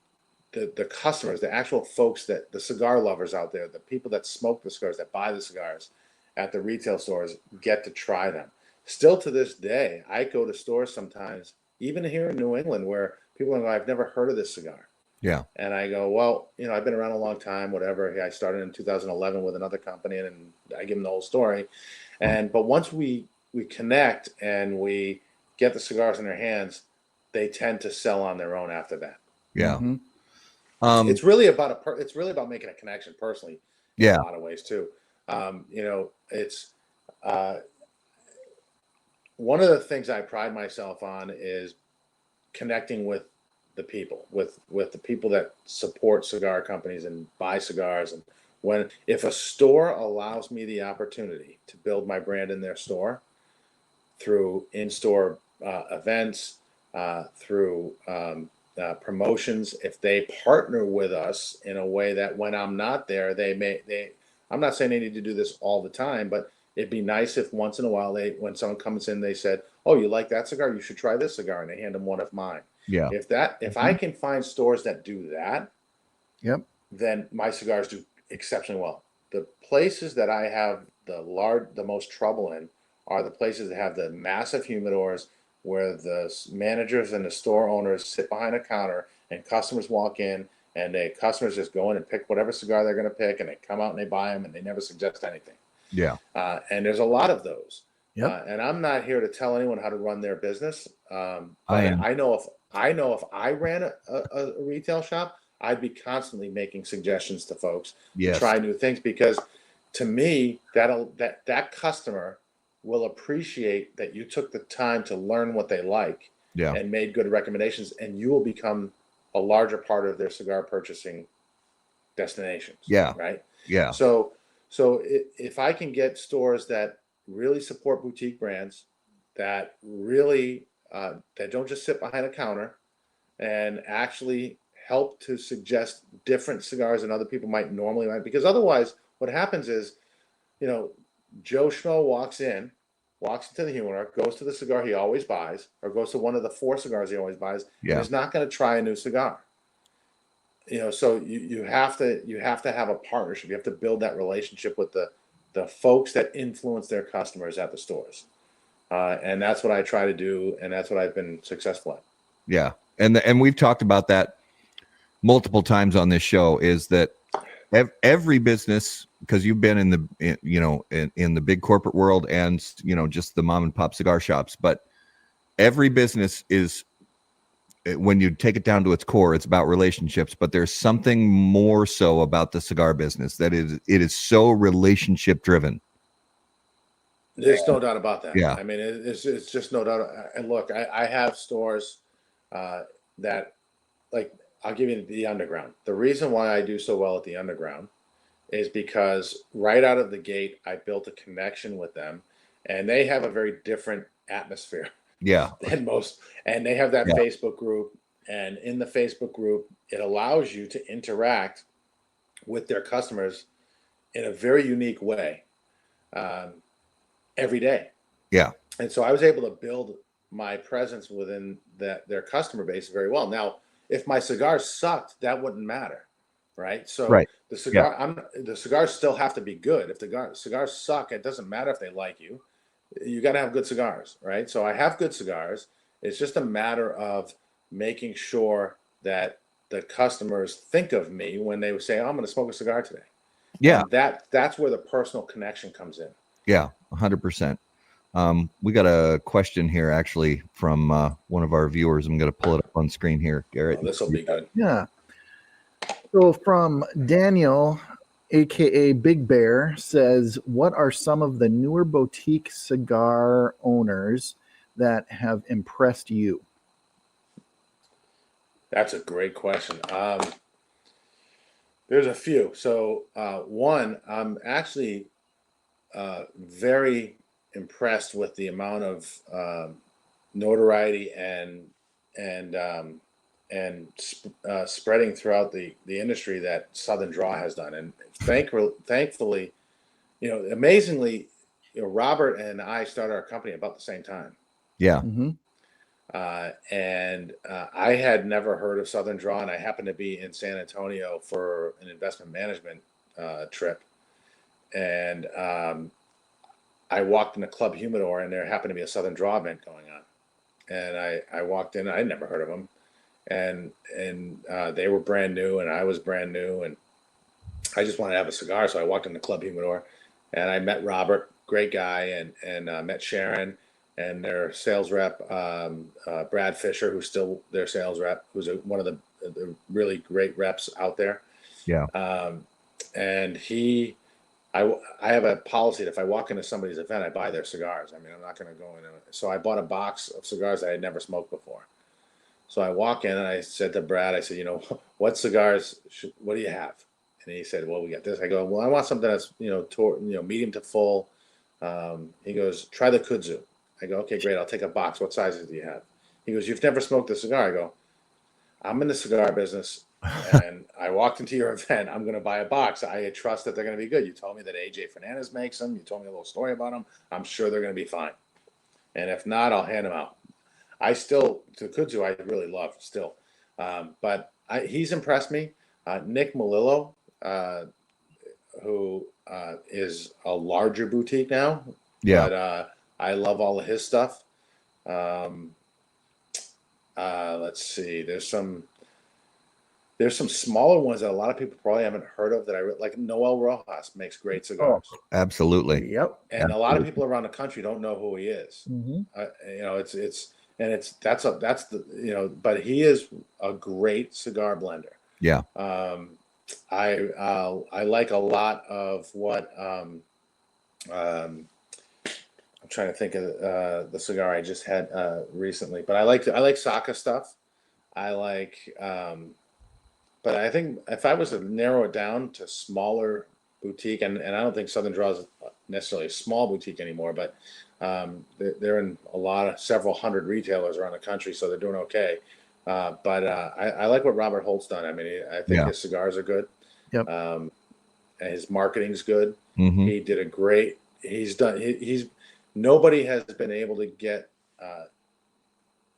customers, the actual folks, that the cigar lovers out there, the people that smoke the cigars, that buy the cigars at the retail stores, get to try them. Still to this day, I go to stores sometimes, even here in New England, where people go, "I've never heard of this cigar." Yeah. And I go, "Well, I've been around a long time, whatever. I started in 2011 with another company," and I give them the whole story. But once we connect and we get the cigars in their hands, they tend to sell on their own after that. Yeah. Mm-hmm. It's really about making a connection personally. Yeah. In a lot of ways too. It's one of the things I pride myself on is connecting with the people, with the people that support cigar companies and buy cigars. And if a store allows me the opportunity to build my brand in their store through in-store events, through promotions, if they partner with us in a way that when I'm not there, I'm not saying they need to do this all the time, but it'd be nice if once in a while when someone comes in, they said, "Oh, you like that cigar? You should try this cigar," and they hand them one of mine. Yeah. If I can find stores that do that, yep, then my cigars do exceptionally well. The places that I have the most trouble in are the places that have the massive humidors, where the managers and the store owners sit behind a counter and customers walk in, and the customers just go in and pick whatever cigar they're going to pick, and they come out and they buy them, and they never suggest anything. Yeah. And there's a lot of those. Yep. And I'm not here to tell anyone how to run their business. But I know if I ran a retail shop, I'd be constantly making suggestions to folks to try new things, because to me, that customer will appreciate that you took the time to learn what they like and made good recommendations, and you will become a larger part of their cigar purchasing destinations. Yeah. Right. Yeah. So if I can get stores that really support boutique brands, that really that don't just sit behind a counter and actually help to suggest different cigars than other people might normally like, because otherwise what happens is, Joe Schmo walks into the humidor, goes to the cigar he always buys, or goes to one of the 4 cigars he always buys, and is not going to try a new cigar. So you have to have a partnership. You have to build that relationship with the folks that influence their customers at the stores. And that's what I try to do, and that's what I've been successful at. Yeah. And we've talked about that multiple times on this show, is that every business, because you've been in the big corporate world and just the mom and pop cigar shops, but every business is, when you take it down to its core, it's about relationships. But there's something more so about the cigar business, that it is so relationship driven. There's no doubt about that. Yeah. I mean, it's just no doubt. And look, I have stores that, like, I'll give you the underground. The reason why I do so well at the underground is because right out of the gate, I built a connection with them, and they have a very different atmosphere Yeah. than most. And they have that Yeah. Facebook group, and in the Facebook group, it allows you to interact with their customers in a very unique way every day. Yeah. And so I was able to build my presence within their customer base very well. Now, if my cigars sucked, that wouldn't matter, right? So Right. the cigars still have to be good. If the cigars suck, it doesn't matter if they like you. You got to have good cigars, right? So I have good cigars. It's just a matter of making sure that the customers think of me when they say, oh, "I'm going to smoke a cigar today." Yeah. And that's where the personal connection comes in. Yeah. 100%. We got a question here actually from one of our viewers. I'm going to pull it up on screen here, Garrett. Oh, this will be good. Yeah. So from Daniel, aka Big Bear, says, what are some of the newer boutique cigar owners that have impressed you? That's a great question. There's a few. So one, I'm actually very impressed with the amount of notoriety and spreading throughout the industry that Southern Draw has done. And thankfully, amazingly, Robert and I started our company about the same time. Yeah. Mm-hmm. And I had never heard of Southern Draw, and I happened to be in San Antonio for an investment management trip. And I walked in a Club Humidor, and there happened to be a Southern Draw event going on. And I walked in, I'd never heard of them. And they were brand new, and I was brand new, and I just wanted to have a cigar. So I walked in the Club Humidor, and I met Robert, great guy, and met Sharon and their sales rep, Brad Fisher, who's still their sales rep, who's one of the really great reps out there. Yeah. And I have a policy that if I walk into somebody's event, I buy their cigars. I mean, I'm not going to go in. So I bought a box of cigars that I had never smoked before. So I walk in and I said to Brad, I said, what cigars, what do you have? And he said, well, we got this. I go, well, I want something that's, medium to full. He goes, try the kudzu. I go, okay, great. I'll take a box. What sizes do you have? He goes, you've never smoked a cigar. I go, I'm in the cigar business, and I walked into your event. I'm going to buy a box. I trust that they're going to be good. You told me that AJ Fernandez makes them. You told me a little story about them. I'm sure they're going to be fine. And if not, I'll hand them out. The kudzu I really love still. But he's impressed me. Nick Melillo, who is a larger boutique now. Yeah. But I love all of his stuff. Let's see. There's some smaller ones that a lot of people probably haven't heard of that like Noel Rojas makes great cigars. Oh, absolutely. Yep. And absolutely. A lot of people around the country don't know who he is. Mm-hmm. But he is a great cigar blender. Yeah. I like a lot of what I'm trying to think of the cigar I just had recently, but I like Saka stuff. I like, but I think if I was to narrow it down to smaller boutique, and I don't think Southern Draw is necessarily a small boutique anymore, but they're in several hundred retailers around the country, so they're doing okay. But I like what Robert Holt's done. I mean, I think his cigars are good. Yep. And his marketing's good. Mm-hmm. He did nobody has been able to get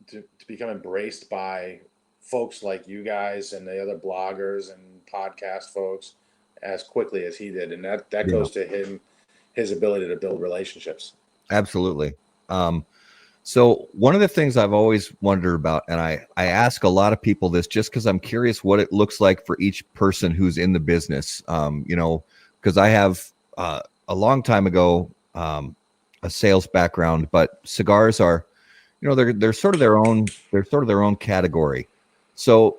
to become embraced by folks like you guys and the other bloggers and podcast folks as quickly as he did. And that goes to his ability to build relationships. Absolutely. So one of the things I've always wondered about, and I ask a lot of people this just because I'm curious what it looks like for each person who's in the business, because I have a long time ago a sales background, but cigars are, they're sort of their own category. So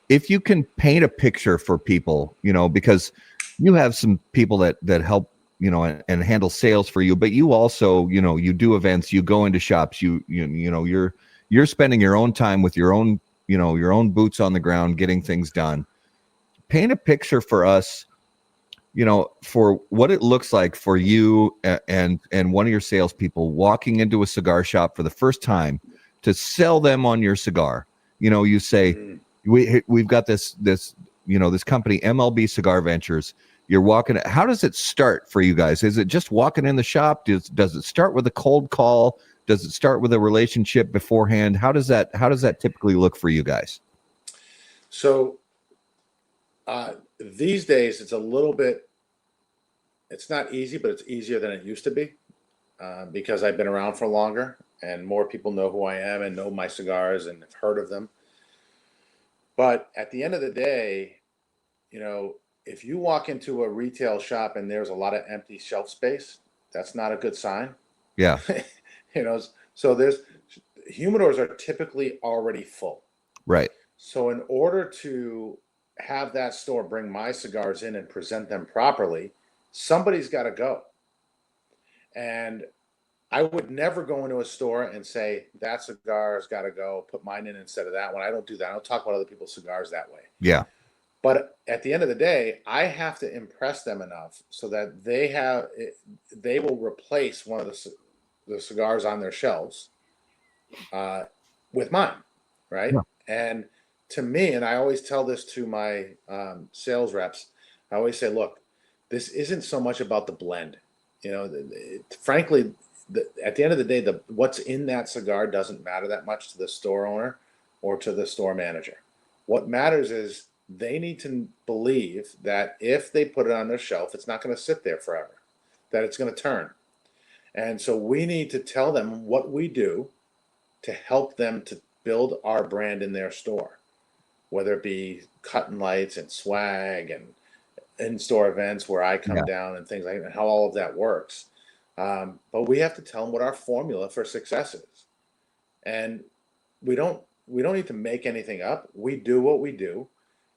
if you can paint a picture for people, because you have some people that help, and handle sales for you, but you also, you do events, you go into shops, you're spending your own time with your own, your own boots on the ground, getting things done. Paint a picture for us, for what it looks like for you and one of your salespeople walking into a cigar shop for the first time to sell them on your cigar. You say, we've got this company, MLB Cigar Ventures. You're walking. How does it start for you guys? Is it just walking in the shop? Does it start with a cold call? Does it start with a relationship beforehand? How does that typically look for you guys? So these days, it's not easy, but it's easier than it used to be because I've been around for longer and more people know who I am and know my cigars and have heard of them. But at the end of the day, if you walk into a retail shop and there's a lot of empty shelf space, that's not a good sign. Yeah. So humidors are typically already full. Right. So in order to have that store bring my cigars in and present them properly, somebody's got to go. And I would never go into a store and say, that cigar's got to go, put mine in instead of that one. I don't do that. I don't talk about other people's cigars that way. Yeah. But at the end of the day, I have to impress them enough so that they will replace one of the cigars on their shelves with mine, right? Yeah. And to me, and I always tell this to my sales reps, I always say, look, this isn't so much about the blend. Frankly, at the end of the day, what's in that cigar doesn't matter that much to the store owner or to the store manager. What matters is they need to believe that if they put it on their shelf, it's not going to sit there forever, that it's going to turn. And so we need to tell them what we do to help them to build our brand in their store, whether it be cutting lights and swag and in-store events where I come down and things like that, how all of that works. But we have to tell them what our formula for success is. And we don't need to make anything up. We do what we do,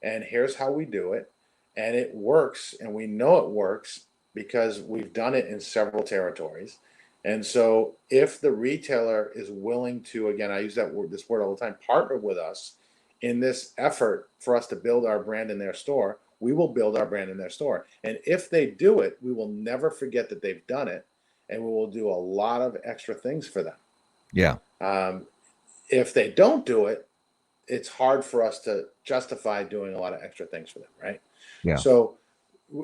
and here's how we do it. And it works, and we know it works because we've done it in several territories. And so if the retailer is willing to, again, I use this word all the time, partner with us in this effort for us to build our brand in their store, we will build our brand in their store. And if they do it, we will never forget that they've done it, and we will do a lot of extra things for them. Yeah. If they don't do it, it's hard for us to justify doing a lot of extra things for them, right? Yeah. So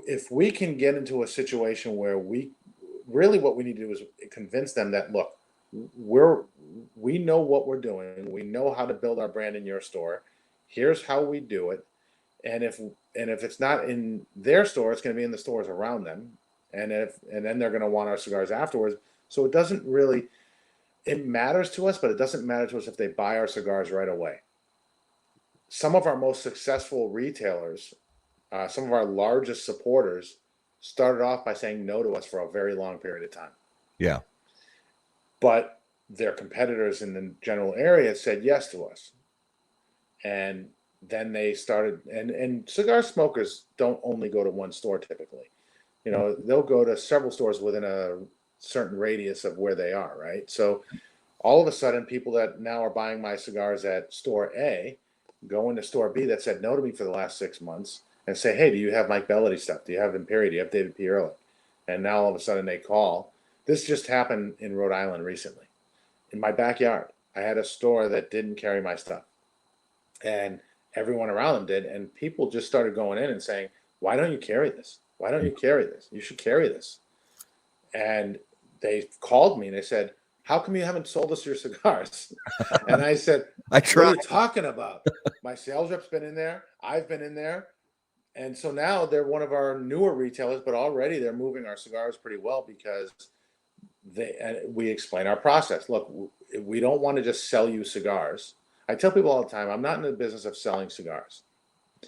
if we can get into a situation where what we need to do is convince them that, look, we know what we're doing. We know how to build our brand in your store. Here's how we do it. And if it's not in their store, it's going to be in the stores around them. And then they're going to want our cigars afterwards. So it matters to us, but it doesn't matter to us if they buy our cigars right away. Some of our most successful retailers, some of our largest supporters, started off by saying no to us for a very long period of time. Yeah. But their competitors in the general area said yes to us. And then they started, and cigar smokers don't only go to one store typically. They'll go to several stores within a certain radius of where they are, right? So all of a sudden, people that now are buying my cigars at store A go into store B that said no to me for the last 6 months and say, hey, do you have Mike Bellody stuff? Do you have Imperial? Do you have David P. Ehrlich? And now all of a sudden they call. This just happened in Rhode Island recently. In my backyard, I had a store that didn't carry my stuff. And everyone around them did. And people just started going in and saying, why don't you carry this? Why don't you carry this? You should carry this. And they called me and they said, how come you haven't sold us your cigars? And I said, what are you talking about? My sales rep's been in there. I've been in there. And so now they're one of our newer retailers, but already they're moving our cigars pretty well because we explain our process. Look, we don't want to just sell you cigars. I tell people all the time, I'm not in the business of selling cigars.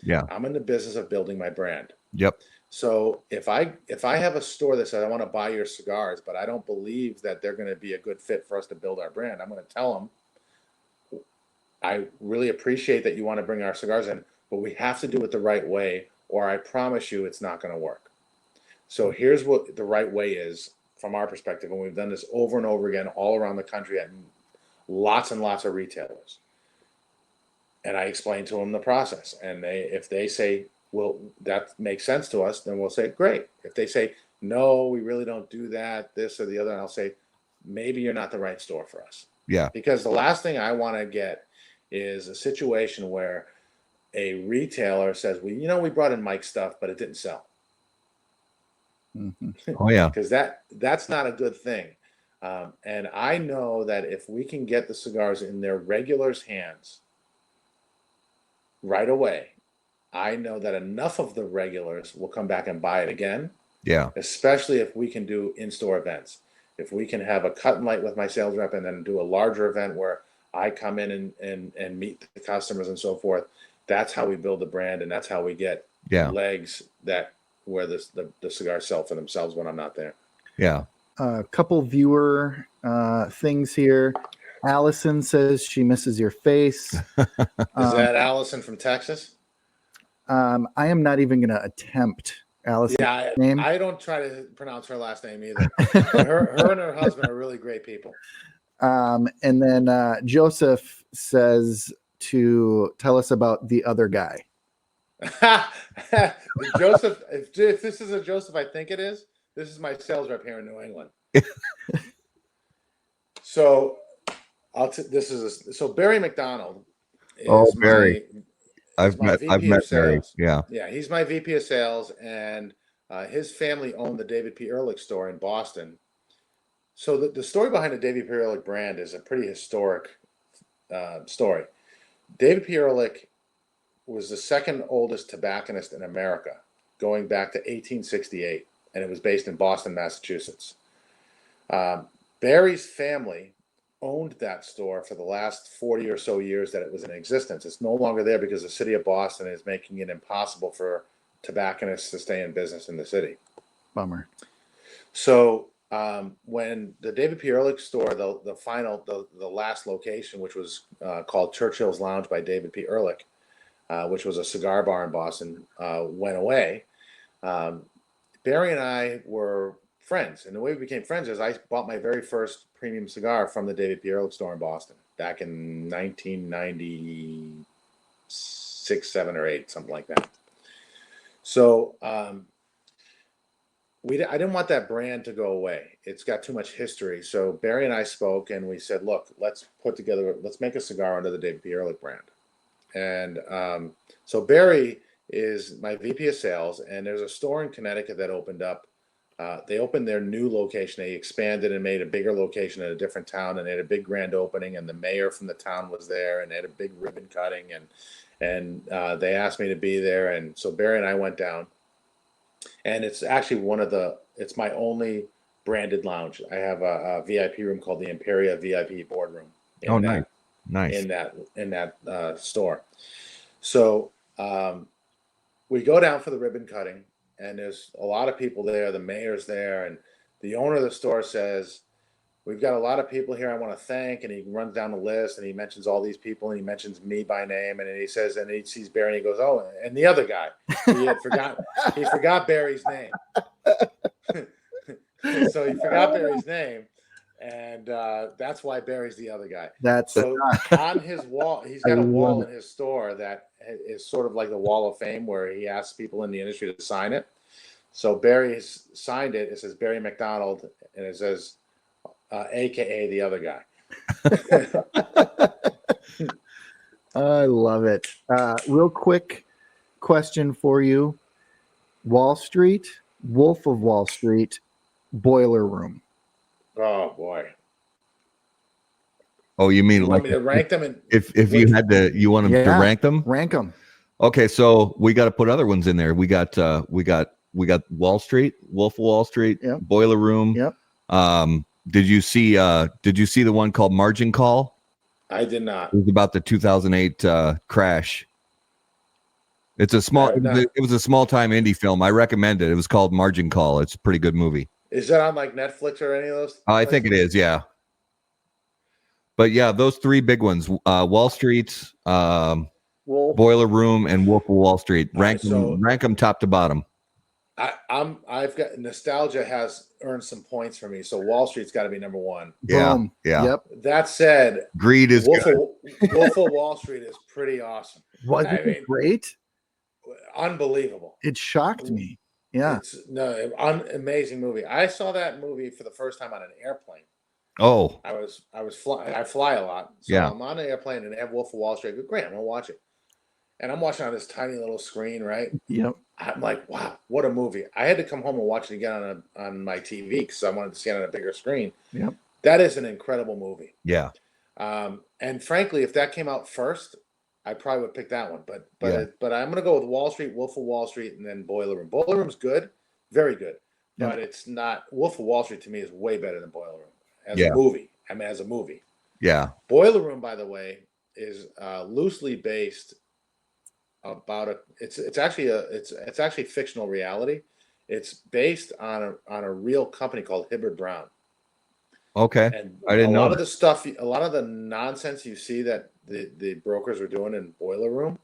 Yeah. I'm in the business of building my brand. Yep. So if I have a store that says I want to buy your cigars, but I don't believe that they're going to be a good fit for us to build our brand, I'm going to tell them, I really appreciate that you want to bring our cigars in, but we have to do it the right way, or I promise you it's not going to work. So here's what the right way is from our perspective, and we've done this over and over again all around the country at lots and lots of retailers. And I explain to them the process, and if they say, well, that makes sense to us, then we'll say, great. If they say, no, we really don't do that, this or the other, and I'll say, maybe you're not the right store for us. Yeah. Because the last thing I want to get is a situation where a retailer says, well, you know, we brought in Mike's stuff, but it didn't sell. Oh yeah. Because that's not a good thing. And I know that if we can get the cigars in their regulars' hands right away, I know that enough of the regulars will come back and buy it again. Yeah. Especially if we can do in-store events. If we can have a cut and light with my sales rep and then do a larger event where I come in and meet the customers and so forth, that's how we build the brand, and that's how we get legs that where the cigars sell for themselves when I'm not there. Yeah. A couple viewer things here. Allison says she misses your face. Is that Allison from Texas? I am not even going to attempt Allison's name. I don't try to pronounce her last name either. But her and her husband are really great people. And then Joseph says to tell us about the other guy. Joseph, if this is a Joseph, I think it is. This is my sales rep here in New England. So so Barry McDonald is Barry. I've met Barry. Yeah. Yeah, he's my VP of sales, and his family owned the David P. Ehrlich store in Boston. So the story behind the David P. Ehrlich brand is a pretty historic story. David P. Ehrlich was the second oldest tobacconist in America, going back to 1868, and it was based in Boston, Massachusetts. Barry's family owned that store for the last 40 or so years that it was in existence. It's no longer there because the city of Boston is making it impossible for tobacconists to stay in business in the city. Bummer. So when the David P. Ehrlich store, the last location, which was called Churchill's Lounge by David P. Ehrlich, which was a cigar bar in Boston, went away, Barry and I were friends. And the way we became friends is I bought my very first premium cigar from the David P. Ehrlich store in Boston back in 1996, 7, or 8, something like that. So I didn't want that brand to go away. It's got too much history. So Barry and I spoke, and we said, look, let's make a cigar under the David P. Ehrlich brand. And so Barry is my VP of sales, and there's a store in Connecticut that opened up. They opened their new location. They expanded and made a bigger location in a different town, and they had a big grand opening, and the mayor from the town was there, and they had a big ribbon cutting, and they asked me to be there. And so Barry and I went down, and it's actually it's my only branded lounge. I have a VIP room called the Imperia VIP Boardroom. Nice. In that store. So we go down for the ribbon cutting, and there's a lot of people there. The mayor's there, and the owner of the store says, we've got a lot of people here I want to thank. And he runs down the list, and he mentions all these people, and he mentions me by name. And then he says, and he sees Barry, and he goes, oh, and the other guy. He forgot Barry's name. So he forgot Barry's name. And that's why Barry's the other guy. On his wall, he's got a wall in his store that is sort of like the Wall of Fame, where he asks people in the industry to sign it. So Barry signed it. It says Barry McDonald, and it says AKA the other guy. I love it. Real quick question for you. Wall Street, Wolf of Wall Street, Boiler Room. Oh boy. Oh, you mean you like want me to rank them? If you had to, you want them to rank them? Rank them. Okay, so we got to put other ones in there. We got Wall Street, Wolf of Wall Street, Boiler Room. Yep. Did you see the one called Margin Call? I did not. It was about the 2008 crash. It's a small. It was a small time indie film. I recommend it. It was called Margin Call. It's a pretty good movie. Is that on like Netflix or any of those? I think it is. Yeah. But yeah, those three big ones: Wall Street, Boiler Room, and Wolf of Wall Street. Rank them top to bottom. I've got nostalgia has earned some points for me, so Wall Street's got to be number one. Yeah, Boom. yeah. Yep. That said, Greed is Wolf good. Wolf of Wall Street is pretty awesome. Wasn't I it mean, great? Unbelievable. It shocked me. Yeah. It's amazing movie. I saw that movie for the first time on an airplane. Oh, I fly a lot, so Yeah. I'm on an airplane and they have Wolf of Wall Street. I go, great, I'm gonna watch it, and I'm watching on this tiny little screen, right? Yep. I'm like, wow, what a movie! I had to come home and watch it again on my TV because I wanted to see it on a bigger screen. Yep. That is an incredible movie. yeah. And frankly, if that came out first, I probably would pick that one. But Yeah. but I'm gonna go with Wall Street, Wolf of Wall Street, and then Boiler Room. Boiler Room's good, very good, Yeah. but it's not. Wolf of Wall Street to me is way better than Boiler Room as Yeah. a movie. I mean, as a movie. Yeah. Boiler Room, by the way, is loosely based about it's actually fictional reality. It's based on a real company called Hibbert Brown. Okay. And I didn't a know lot that. of the stuff, a lot of the nonsense you see that the brokers are doing in Boiler Room,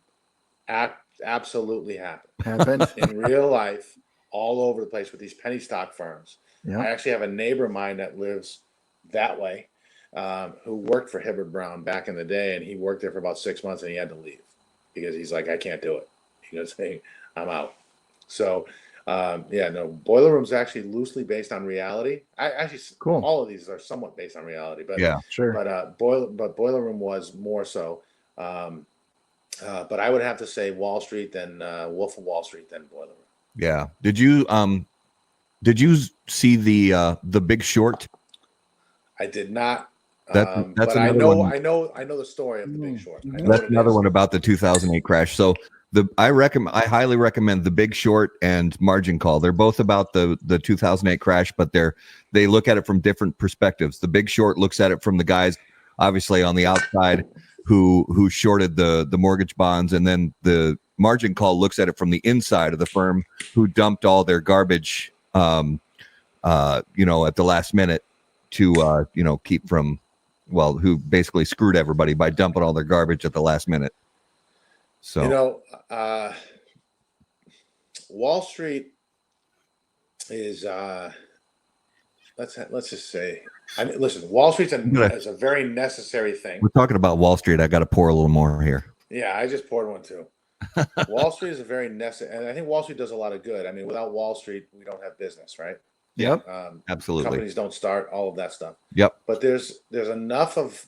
absolutely happened in real life, all over the place with these penny stock firms. Yeah. I actually have a neighbor of mine that lives that way, who worked for Hibbert Brown back in the day, and he worked there for about 6 months, and he had to leave because he's like, I can't do it. He goes, hey, I'm out. So, Boiler Room's actually loosely based on reality. Cool. All of these are somewhat based on reality, but Yeah. Sure. Boiler Room was more so. But I would have to say Wall Street, then Wolf of Wall Street, then Boiler Room. Yeah. Did you see the Big Short? I did not. That's but I another know one. I know the story of the Big Short. I know That's what it another is. one about the 2008 crash. So I highly recommend The Big Short and Margin Call. They're both about the 2008 crash, but they look at it from different perspectives. The Big Short looks at it from the guys obviously on the outside who shorted the mortgage bonds, and then the Margin Call looks at it from the inside of the firm who dumped all their garbage at the last minute to keep from who basically screwed everybody by dumping all their garbage at the last minute. So Wall Street is let's just say, I mean, listen, Wall Street's is a very necessary thing. We're talking about Wall Street. I got to pour a little more here. Yeah, I just poured one too. Wall Street is a very necessary, and I think Wall Street does a lot of good. I mean, without Wall Street, we don't have business, right? Yep. Absolutely. Companies don't start, all of that stuff. Yep. But there's enough of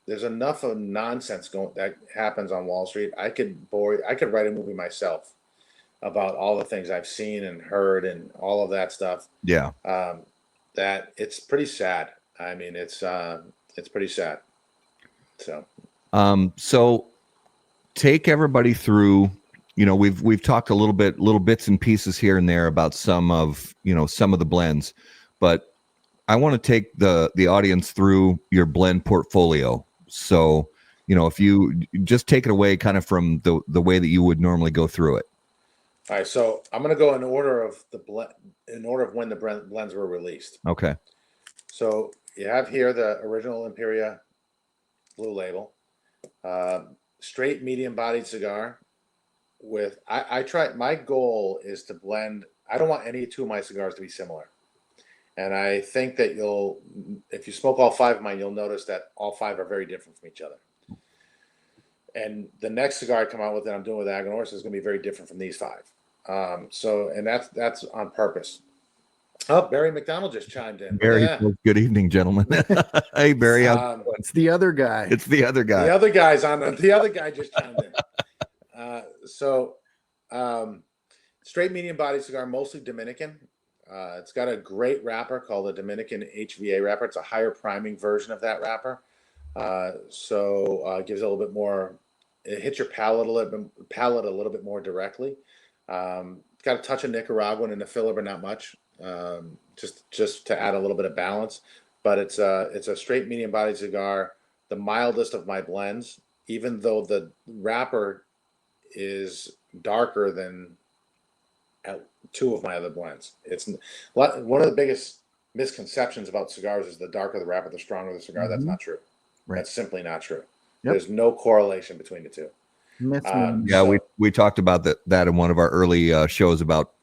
nonsense that happens on Wall Street. I could write a movie myself about all the things I've seen and heard and all of that stuff. Yeah. That it's pretty sad. I mean, it's pretty sad. So. So take everybody through. We've talked a little bits and pieces here and there about some of the blends, but I want to take the audience through your blend portfolio. So, if you just take it away kind of from the way that you would normally go through it. All right. So I'm going to go in order of when the blends were released. Okay. So you have here the original Imperia Blue Label, straight medium bodied cigar with, my goal is to blend. I don't want any two of my cigars to be similar. And I think that if you smoke all five of mine, you'll notice that all five are very different from each other. And the next cigar I come out with that I'm doing with Aganorsa is going to be very different from these five. And that's on purpose. Oh, Barry McDonald just chimed in. Barry, good evening, gentlemen. Hey, Barry. It's the other guy. It's the other guy. The other guy just chimed in. Straight medium body cigar, mostly Dominican. It's got a great wrapper called the Dominican HVA wrapper. It's a higher priming version of that wrapper. It gives a little bit more. It hits your palate a little bit more directly. It's got a touch of Nicaraguan in the filler, but not much. Just to add a little bit of balance. But it's a straight medium bodied cigar, the mildest of my blends, even though the wrapper is darker than two of my other blends. It's one of the biggest misconceptions about cigars is the darker the wrapper, the stronger the cigar. That's not true. Right. That's simply not true. Yep. There's no correlation between the two. We talked about that in one of our early shows about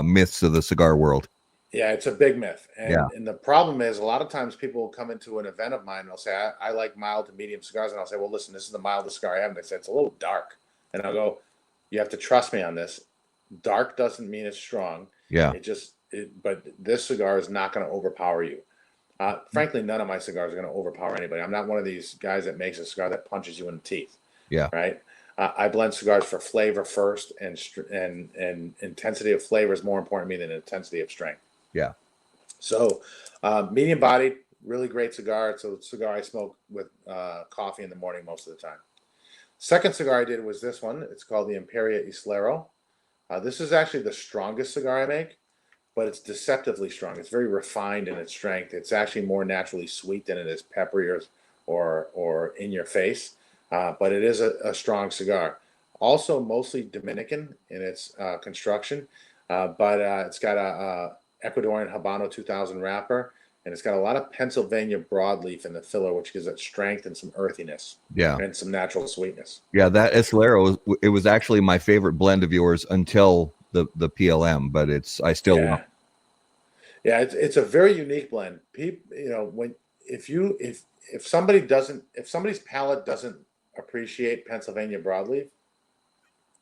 myths of the cigar world. Yeah, it's a big myth. And, Yeah. and the problem is a lot of times people will come into an event of mine and they'll say, I like mild to medium cigars. And I'll say, well, listen, this is the mildest cigar I have. And they say, it's a little dark. And I'll go, you have to trust me on this. Dark doesn't mean it's strong. Yeah. But this cigar is not going to overpower you. Frankly, none of my cigars are going to overpower anybody. I'm not one of these guys that makes a cigar that punches you in the teeth. Yeah. Right. I blend cigars for flavor first, and intensity of flavor is more important to me than intensity of strength. Yeah. So, medium bodied, really great cigar. It's a cigar I smoke with coffee in the morning most of the time. Second cigar I did was this one. It's called the Imperia Islero. This is actually the strongest cigar I make, but it's deceptively strong. It's very refined in its strength. It's actually more naturally sweet than it is peppery or in your face. But it is a strong cigar. Also mostly Dominican in its construction, but it's got a Ecuadorian Habano 2000 wrapper, and it's got a lot of Pennsylvania broadleaf in the filler, which gives it strength and some earthiness. Yeah. And some natural sweetness. Yeah, that Islero, it was actually my favorite blend of yours until the PLM, but I still love it. Yeah, it's a very unique blend. People, if somebody's palate doesn't appreciate Pennsylvania broadleaf,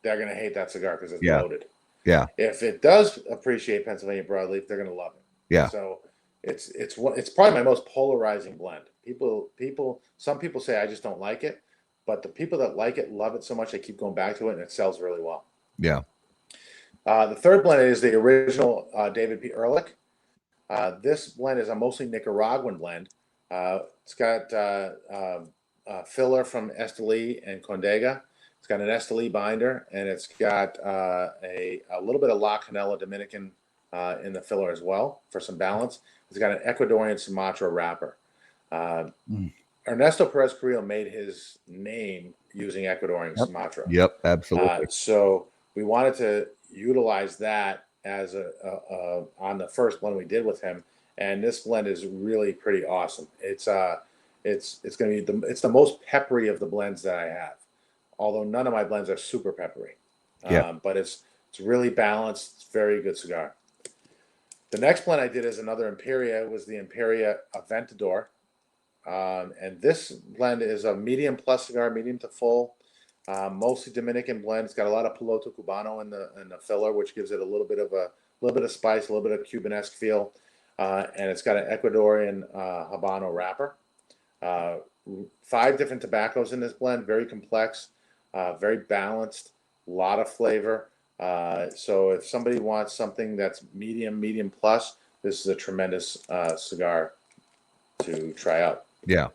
they're going to hate that cigar because it's loaded. Yeah. If it does appreciate Pennsylvania broadleaf, they're going to love it. Yeah. So it's probably my most polarizing blend. Some people say I just don't like it, but the people that like it love it so much they keep going back to it, and it sells really well. Yeah. The third blend is the original David P. Ehrlich. This blend is a mostly Nicaraguan blend. It's got filler from Esteli and Condega. It's got an Esteli binder, and it's got a little bit of La Canela Dominican in the filler as well for some balance. It's got an Ecuadorian Sumatra wrapper. Ernesto Perez Carrillo made his name using Ecuadorian Sumatra. Yep, absolutely. So we wanted to utilize that as on the first blend we did with him, and this blend is really pretty awesome. It's going to be it's the most peppery of the blends that I have, although none of my blends are super peppery. But it's really balanced. It's a very good cigar. The next blend I did is another Imperia. It was the Imperia Aventador, and this blend is a medium plus cigar, medium to full. Mostly Dominican blend. It's got a lot of Piloto Cubano in the filler, which gives it a little bit of spice, a little bit of Cubanesque feel, and it's got an Ecuadorian Habano wrapper. 5 different tobaccos in this blend, very complex, very balanced, a lot of flavor. So if somebody wants something that's medium plus, this is a tremendous cigar to try out. Yeah.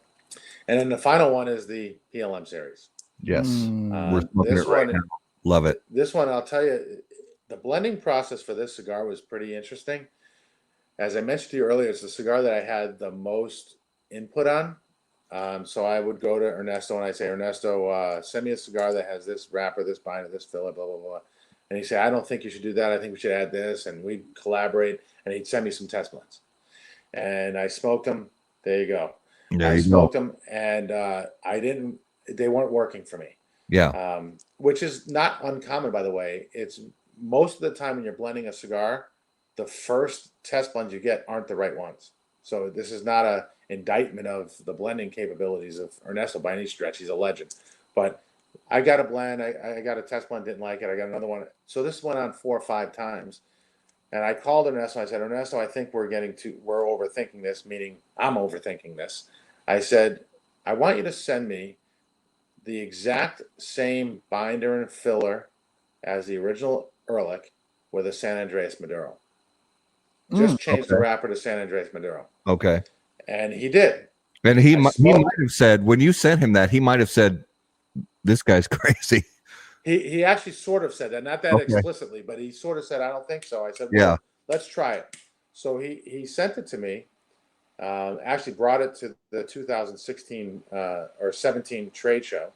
And then the final one is the PLM series. Yes. We're smoking it right now. Love it. This one, I'll tell you, the blending process for this cigar was pretty interesting. As I mentioned to you earlier, it's the cigar that I had the most input on. So I would go to Ernesto and I'd say, Ernesto, send me a cigar that has this wrapper, this binder, this filler, blah, blah, blah. And he'd say, I don't think you should do that. I think we should add this. And we'd collaborate, and he'd send me some test blends. And I smoked them. There you go. I smoked them, and they weren't working for me. Yeah. Which is not uncommon, by the way. It's most of the time when you're blending a cigar, the first test blends you get aren't the right ones. So this is not a indictment of the blending capabilities of Ernesto by any stretch. He's a legend. But I got a blend. I got a test blend, didn't like it. I got another one. So this went on 4 or 5 times. And I called Ernesto. I said, Ernesto, I think we're overthinking this, meaning I'm overthinking this. I said, I want you to send me the exact same binder and filler as the original Ehrlich with a San Andreas Maduro. Just change the wrapper to San Andreas Maduro. Okay. And he did. And he might have said, when you sent him that, he might have said, this guy's crazy. He actually sort of said that, not that explicitly, but he sort of said, I don't think so. I said, well, let's try it. So he sent it to me, actually brought it to the 2016 or 17 trade show,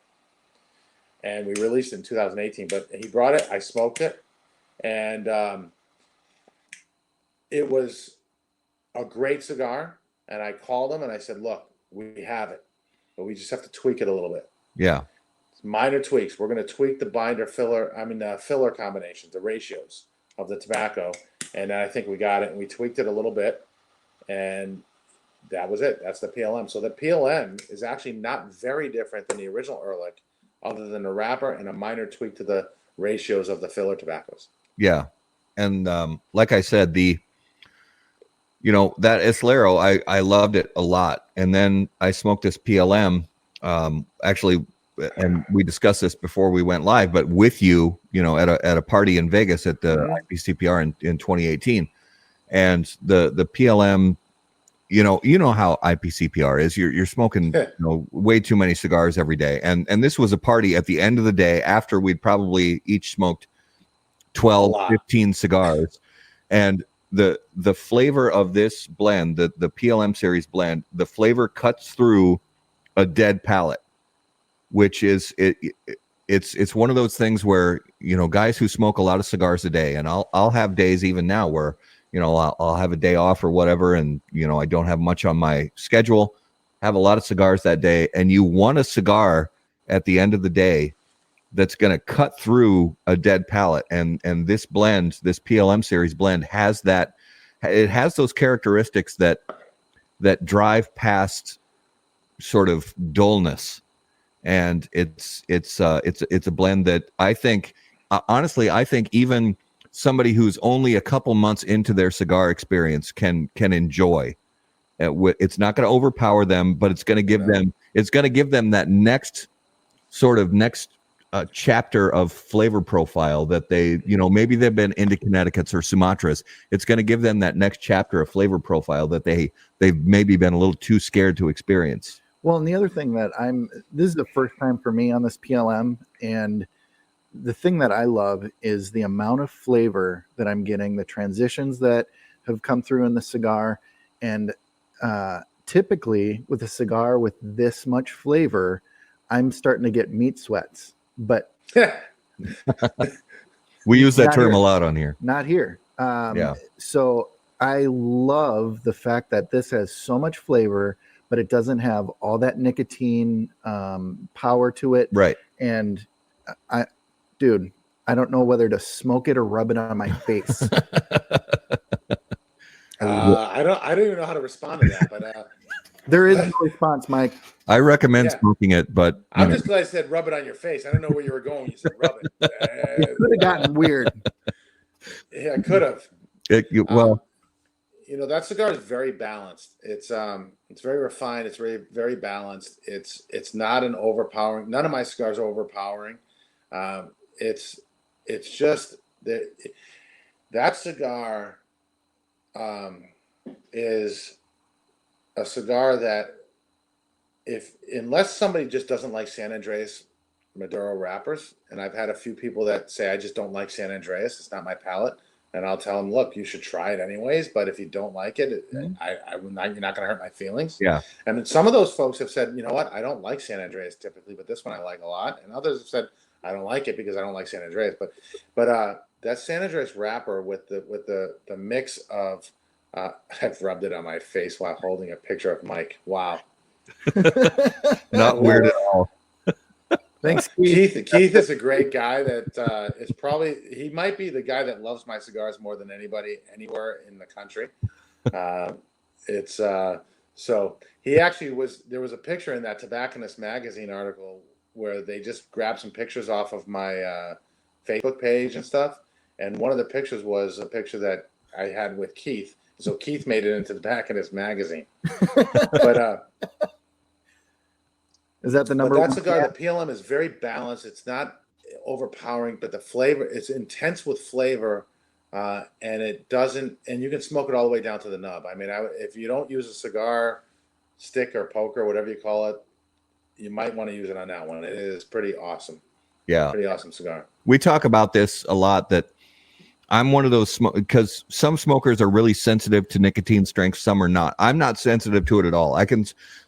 and we released it in 2018. But he brought it, I smoked it, and it was a great cigar. And I called him and I said, look, we have it, but we just have to tweak it a little bit. Yeah. Minor tweaks. We're going to tweak the binder filler combinations, the ratios. of the tobacco. And I think we got it, and we tweaked it a little bit, and that was it. That's the PLM. So the PLM is actually not very different than the original Ehrlich, other than the wrapper and a minor tweak to the ratios of the filler tobaccos. Yeah. And like I said, that Eslero, I loved it a lot. And then I smoked this PLM, actually, and we discussed this before we went live, but with you, at a party in Vegas at the IPCPR in 2018. And the PLM, you know how IPCPR is. You're smoking way too many cigars every day. And this was a party at the end of the day after we'd probably each smoked 12, 15 cigars. And the flavor of this blend, the PLM series blend, the flavor cuts through a dead palate, which is it's one of those things where, guys who smoke a lot of cigars a day, and I'll have days even now where, I'll have a day off or whatever, and I don't have much on my schedule, have a lot of cigars that day, and you want a cigar at the end of the day that's going to cut through a dead palate, and this blend, this PLM series blend, has that. It has those characteristics that drive past sort of dullness, and it's a blend that I think, honestly, I think even somebody who's only a couple months into their cigar experience can enjoy. It's not going to overpower them, but it's going to give them that next chapter of flavor profile that they, maybe they've been into Connecticut's or Sumatras. It's going to give them that next chapter of flavor profile that they've maybe been a little too scared to experience. Well, and the other thing this is the first time for me on this PLM, and the thing that I love is the amount of flavor that I'm getting, the transitions that have come through in the cigar. And typically with a cigar with this much flavor, I'm starting to get meat sweats, but we use that term a lot on here. Not here. So I love the fact that this has so much flavor, but it doesn't have all that nicotine power to it. Right. And I don't know whether to smoke it or rub it on my face. I don't even know how to respond to that, but there is no response, Mike. I recommend smoking it, but I'm just glad I said rub it on your face. I don't know where you were going when you said rub it. It could have gotten weird. Yeah, it could have. That cigar is very balanced. It's very refined. It's very, very balanced. It's not an overpowering. None of my cigars are overpowering. It's just that cigar is a cigar that unless somebody just doesn't like San Andreas Maduro wrappers, and I've had a few people that say I just don't like San Andreas, it's not my palate. And I'll tell them, look, you should try it anyways. But if you don't like it, you're not going to hurt my feelings. Yeah. And some of those folks have said, you know what, I don't like San Andreas typically, but this one I like a lot. And others have said, I don't like it because I don't like San Andreas. But that San Andreas wrapper with the mix of, I've rubbed it on my face while holding a picture of Mike. Wow. Not weird at all. Thanks, Keith. Keith is a great guy that he might be the guy that loves my cigars more than anybody anywhere in the country. So he actually there was a picture in that Tobacconist magazine article where they just grabbed some pictures off of my Facebook page and stuff. And one of the pictures was a picture that I had with Keith. So Keith made it into the Tobacconist magazine. But is that the number one? That cigar, the PLM is very balanced. It's not overpowering, but the flavor, it's intense with flavor, and it doesn't. And you can smoke it all the way down to the nub. I mean, if you don't use a cigar stick or poker, whatever you call it, you might want to use it on that one. It is pretty awesome. Yeah, pretty awesome cigar. We talk about this a lot. That I'm one of those because some smokers are really sensitive to nicotine strength, some are not. I'm not sensitive to it at all.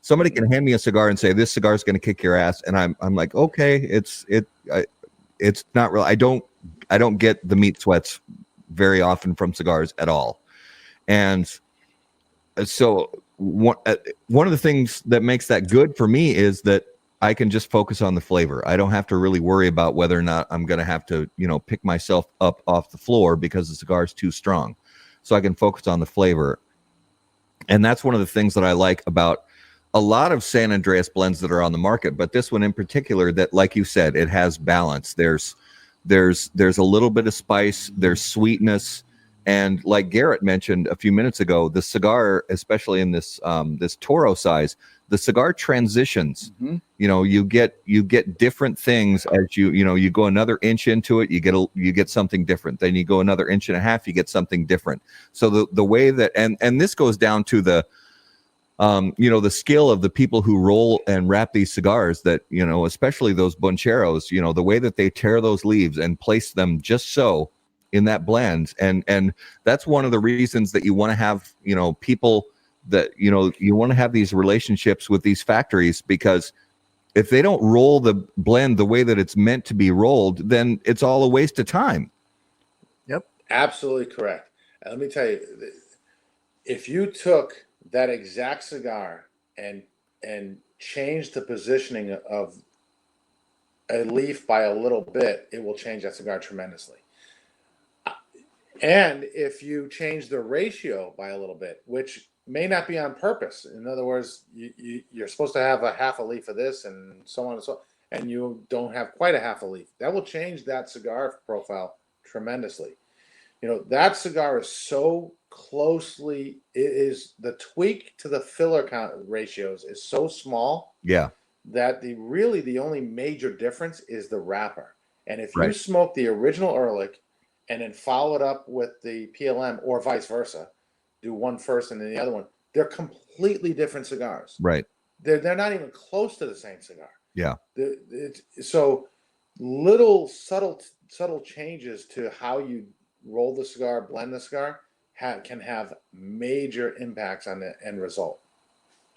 Somebody can hand me a cigar and say this cigar is going to kick your ass, and I'm like, okay, it's not real. I don't get the meat sweats very often from cigars at all, and so one of the things that makes that good for me is that I can just focus on the flavor. I don't have to really worry about whether or not I'm going to have to, pick myself up off the floor because the cigar is too strong. So I can focus on the flavor. And that's one of the things that I like about a lot of San Andreas blends that are on the market, but this one in particular, that, like you said, it has balance. There's a little bit of spice, there's sweetness, and like Garrett mentioned a few minutes ago, the cigar, especially in this this Toro size, the cigar transitions. Mm-hmm. You get different things as you go another inch into it, you get something different. Then you go another inch and a half, you get something different. So the way that and this goes down to the the skill of the people who roll and wrap these cigars, that, especially those Boncheros, the way that they tear those leaves and place them just so in that blend. And that's one of the reasons that you want to have, people that, you want to have these relationships with these factories, because if they don't roll the blend the way that it's meant to be rolled, then it's all a waste of time. Yep. Absolutely correct. And let me tell you, if you took that exact cigar and changed the positioning of a leaf by a little bit, it will change that cigar tremendously. And if you change the ratio by a little bit, which may not be on purpose, in other words, you're supposed to have a half a leaf of this and so on and so on, and you don't have quite a half a leaf, that will change that cigar profile tremendously. That cigar is so closely, it is, the tweak to the filler count ratios is so small. Yeah. That the only major difference is the wrapper. And if you Right. smoke the original Ehrlich and then follow it up with the PLM, or vice versa, do one first and then the other one, they're completely different cigars. Right. They're not even close to the same cigar. Yeah. So little subtle changes to how you roll the cigar, blend the cigar, can have major impacts on the end result.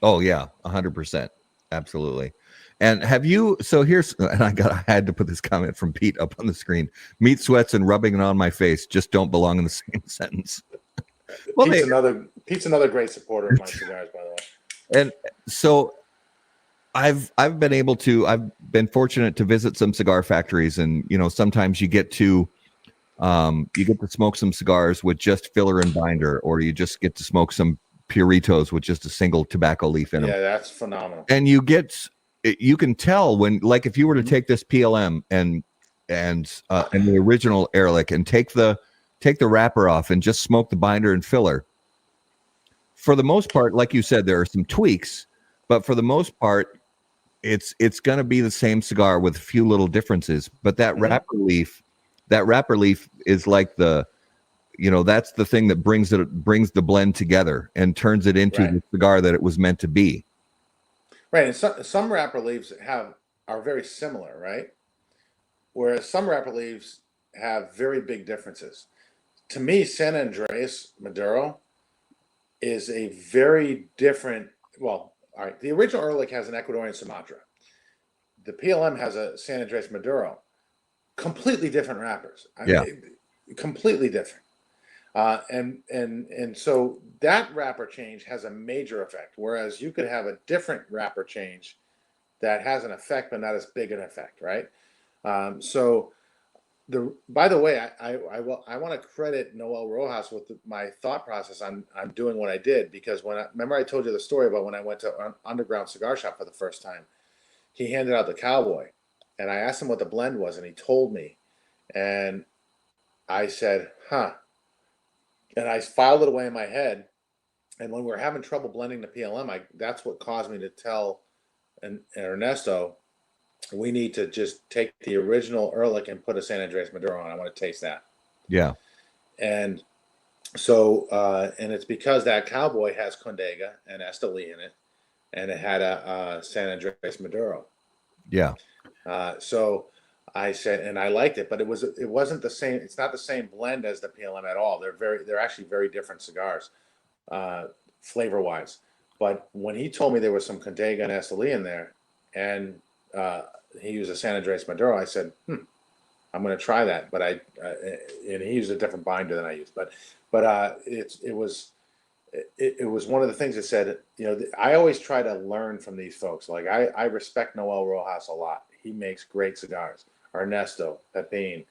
Oh yeah, 100%, absolutely. And I had to put this comment from Pete up on the screen. Meat sweats and rubbing it on my face just don't belong in the same sentence. Well, Pete's another great supporter of my cigars, by the way. And so I've been fortunate to visit some cigar factories, and sometimes you get to smoke some cigars with just filler and binder, or you just get to smoke some Puritos with just a single tobacco leaf in them. Yeah, that's phenomenal. And you can tell when, like, if you were to take this PLM and the original Ehrlich and take the wrapper off and just smoke the binder and filler, for the most part, like you said, there are some tweaks, but for the most part, it's going to be the same cigar with a few little differences. But that wrapper leaf is like that's the thing that brings the blend together and turns it into the cigar that it was meant to be. Right, and some wrapper leaves are very similar, right? Whereas some wrapper leaves have very big differences. To me, San Andreas Maduro is a very different. Well, all right, the original Ehrlich has an Ecuadorian Sumatra. The PLM has a San Andreas Maduro. Completely different wrappers. I mean, completely different. And so that wrapper change has a major effect, whereas you could have a different wrapper change that has an effect but not as big an effect, right? By the way, I want to credit Noel Rojas with my thought process on doing what I did, because remember I told you the story about when I went to an underground cigar shop for the first time. He handed out the Cowboy, and I asked him what the blend was, and he told me, and I said, "Huh." And I filed it away in my head. And when we were having trouble blending the PLM, that's what caused me to tell Ernesto, we need to just take the original Ehrlich and put a San Andreas Maduro on. I want to taste that. Yeah. And so, and it's because that Cowboy has Condega and Esteli in it, and it had a San Andreas Maduro. Yeah. So I said, and I liked it, but it wasn't the same. It's not the same blend as the PLM at all. They're actually very different cigars, flavor wise. But when he told me there was some Condega and Esteli in there, and he used a San Andreas Maduro, I said, I'm going to try that. But and he used a different binder than I used. But it was it was one of the things that said, I always try to learn from these folks. Like I respect Noel Rojas a lot. He makes great cigars. Ernesto, Pepin,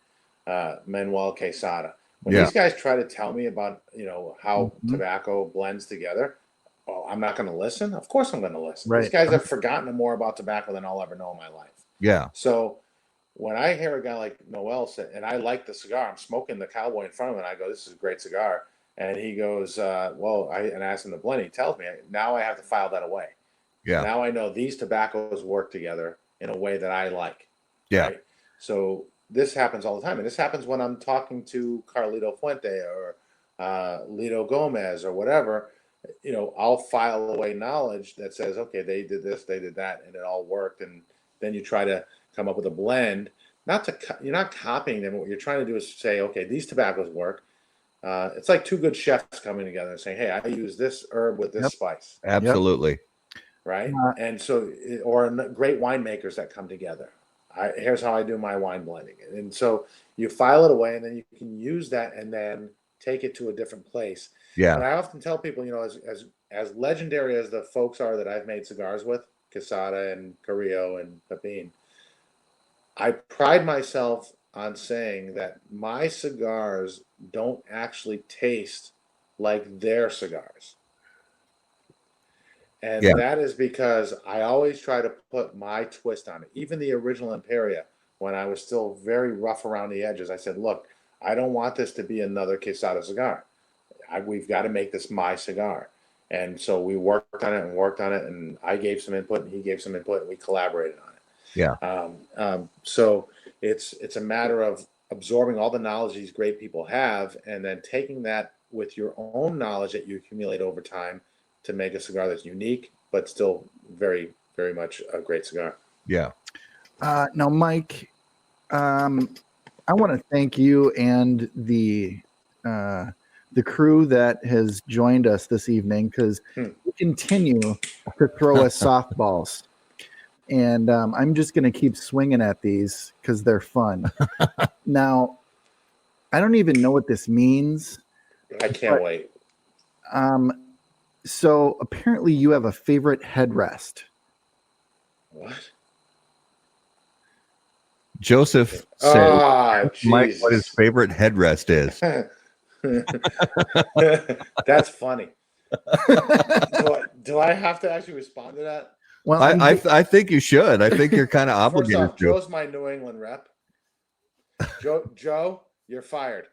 Manuel Quesada. When these guys try to tell me about, how tobacco blends together, I'm not going to listen. Of course I'm going to listen. Right. These guys have forgotten more about tobacco than I'll ever know in my life. Yeah. So when I hear a guy like Noel say, and I like the cigar, I'm smoking the Cowboy in front of him, and I go, this is a great cigar. And he goes, and I asked him to blend. He tells me, now I have to file that away. Yeah. Now I know these tobaccos work together in a way that I like. Yeah. Right? So this happens all the time. And this happens when I'm talking to Carlito Fuente or Lito Gomez or whatever. I'll file away knowledge that says, okay, they did this, they did that, and it all worked. And then you try to come up with a blend. You're not copying them. What you're trying to do is say, okay, these tobaccos work. It's like two good chefs coming together and saying, hey, I use this herb with this spice. Absolutely. Right. And so, or great winemakers that come together. Here's how I do my wine blending. And so you file it away, and then you can use that and then take it to a different place. Yeah. And I often tell people, as legendary as the folks are that I've made cigars with, Quesada and Carrillo and Pepin, I pride myself on saying that my cigars don't actually taste like their cigars. And that is because I always try to put my twist on it. Even the original Imperia, when I was still very rough around the edges, I said, look, I don't want this to be another Quesada cigar. We've got to make this my cigar. And so we worked on it, and I gave some input, and he gave some input, and we collaborated on it. Yeah. So it's a matter of absorbing all the knowledge these great people have, and then taking that with your own knowledge that you accumulate over time to make a cigar that's unique, but still very, very much a great cigar. Yeah. Now, Mike, I want to thank you and the crew that has joined us this evening, because we continue to throw us softballs. And I'm just going to keep swinging at these because they're fun. Now, I don't even know what this means. I can't wait. So apparently you have a favorite headrest. What? Joseph said Mike what his favorite headrest is. That's funny. Do I have to actually respond to that? Well, I think you should. I think you're kind of obligated. First off, Joe's my New England rep. Joe, you're fired.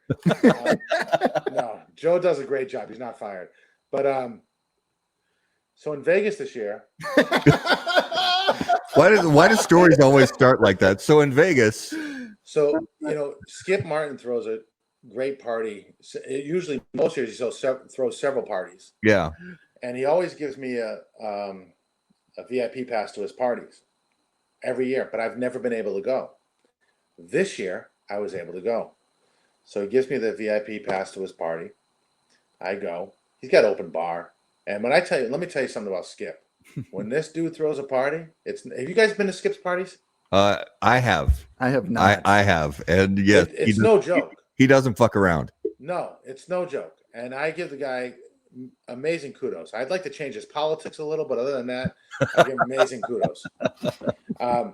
No, Joe does a great job. He's not fired. But so in Vegas this year. Why do stories always start like that? So in Vegas. So Skip Martin throws a great party. Usually, most years he throws several parties. Yeah. And he always gives me a VIP pass to his parties every year, but I've never been able to go. This year, I was able to go. So he gives me the VIP pass to his party. I go. He's got open bar. And when let me tell you something about Skip. When this dude throws a party, have you guys been to Skip's parties? I have. I have not. I have. And yes, it's no joke. He doesn't fuck around. No, it's no joke. And I give the guy amazing kudos. I'd like to change his politics a little, but other than that, I give him amazing kudos. I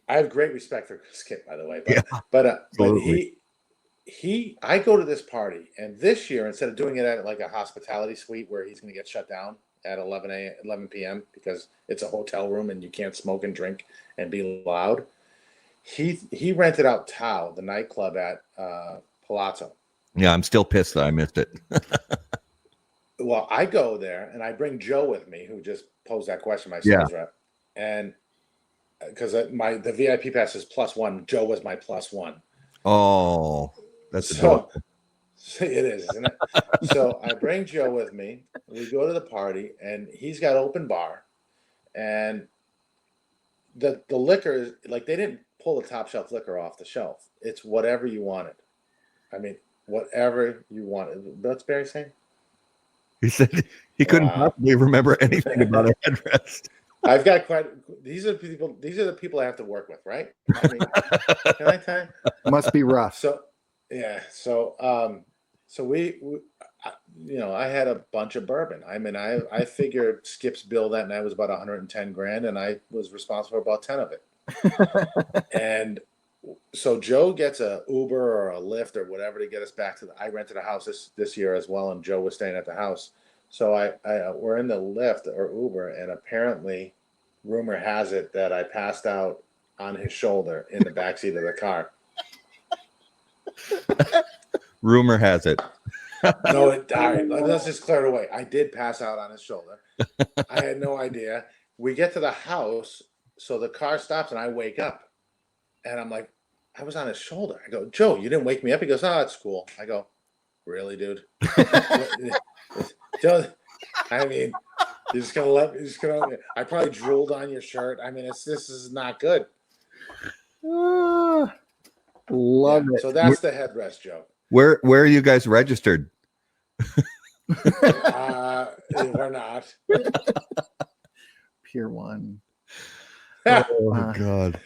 have great respect for Skip, by the way. But I go to this party, and this year, instead of doing it at like a hospitality suite where he's going to get shut down at 11 p.m. because it's a hotel room and you can't smoke and drink and be loud, he rented out Tao, the nightclub at Palazzo. Yeah, I'm still pissed that I missed it. Well, I go there and I bring Joe with me, who just posed that question, my sales rep, and because the VIP pass is +1, Joe was my +1. Oh, that's adorable. It is, isn't it? So I bring Joe with me. We go to the party, and he's got open bar, and the liquor is like they didn't pull the top shelf liquor off the shelf. It's whatever you wanted. I mean, whatever you wanted. What's Barry saying? He said he couldn't possibly remember anything about a headrest. I've got these are the people I have to work with, right? I mean, can I tell you? Must be rough. So, yeah. So I had a bunch of bourbon. I mean, I figured Skip's bill that night was about 110 grand, and I was responsible for about 10 of it. And so Joe gets a Uber or a Lyft or whatever to get us back to I rented a house this year as well, and Joe was staying at the house. So we're in the Lyft or Uber, and apparently, rumor has it that I passed out on his shoulder in the backseat of the car. Rumor has it. No, all right, let's just clear it away. I did pass out on his shoulder. I had no idea. We get to the house, so the car stops, and I wake up. And I'm like, I was on his shoulder. I go, Joe, you didn't wake me up? He goes, oh, it's cool. I go, really, dude? Joe, I mean, I probably drooled on your shirt. I mean, this is not good. Love it. So that's the headrest, Joe. Where are you guys registered? We're not. Pier 1. Oh God.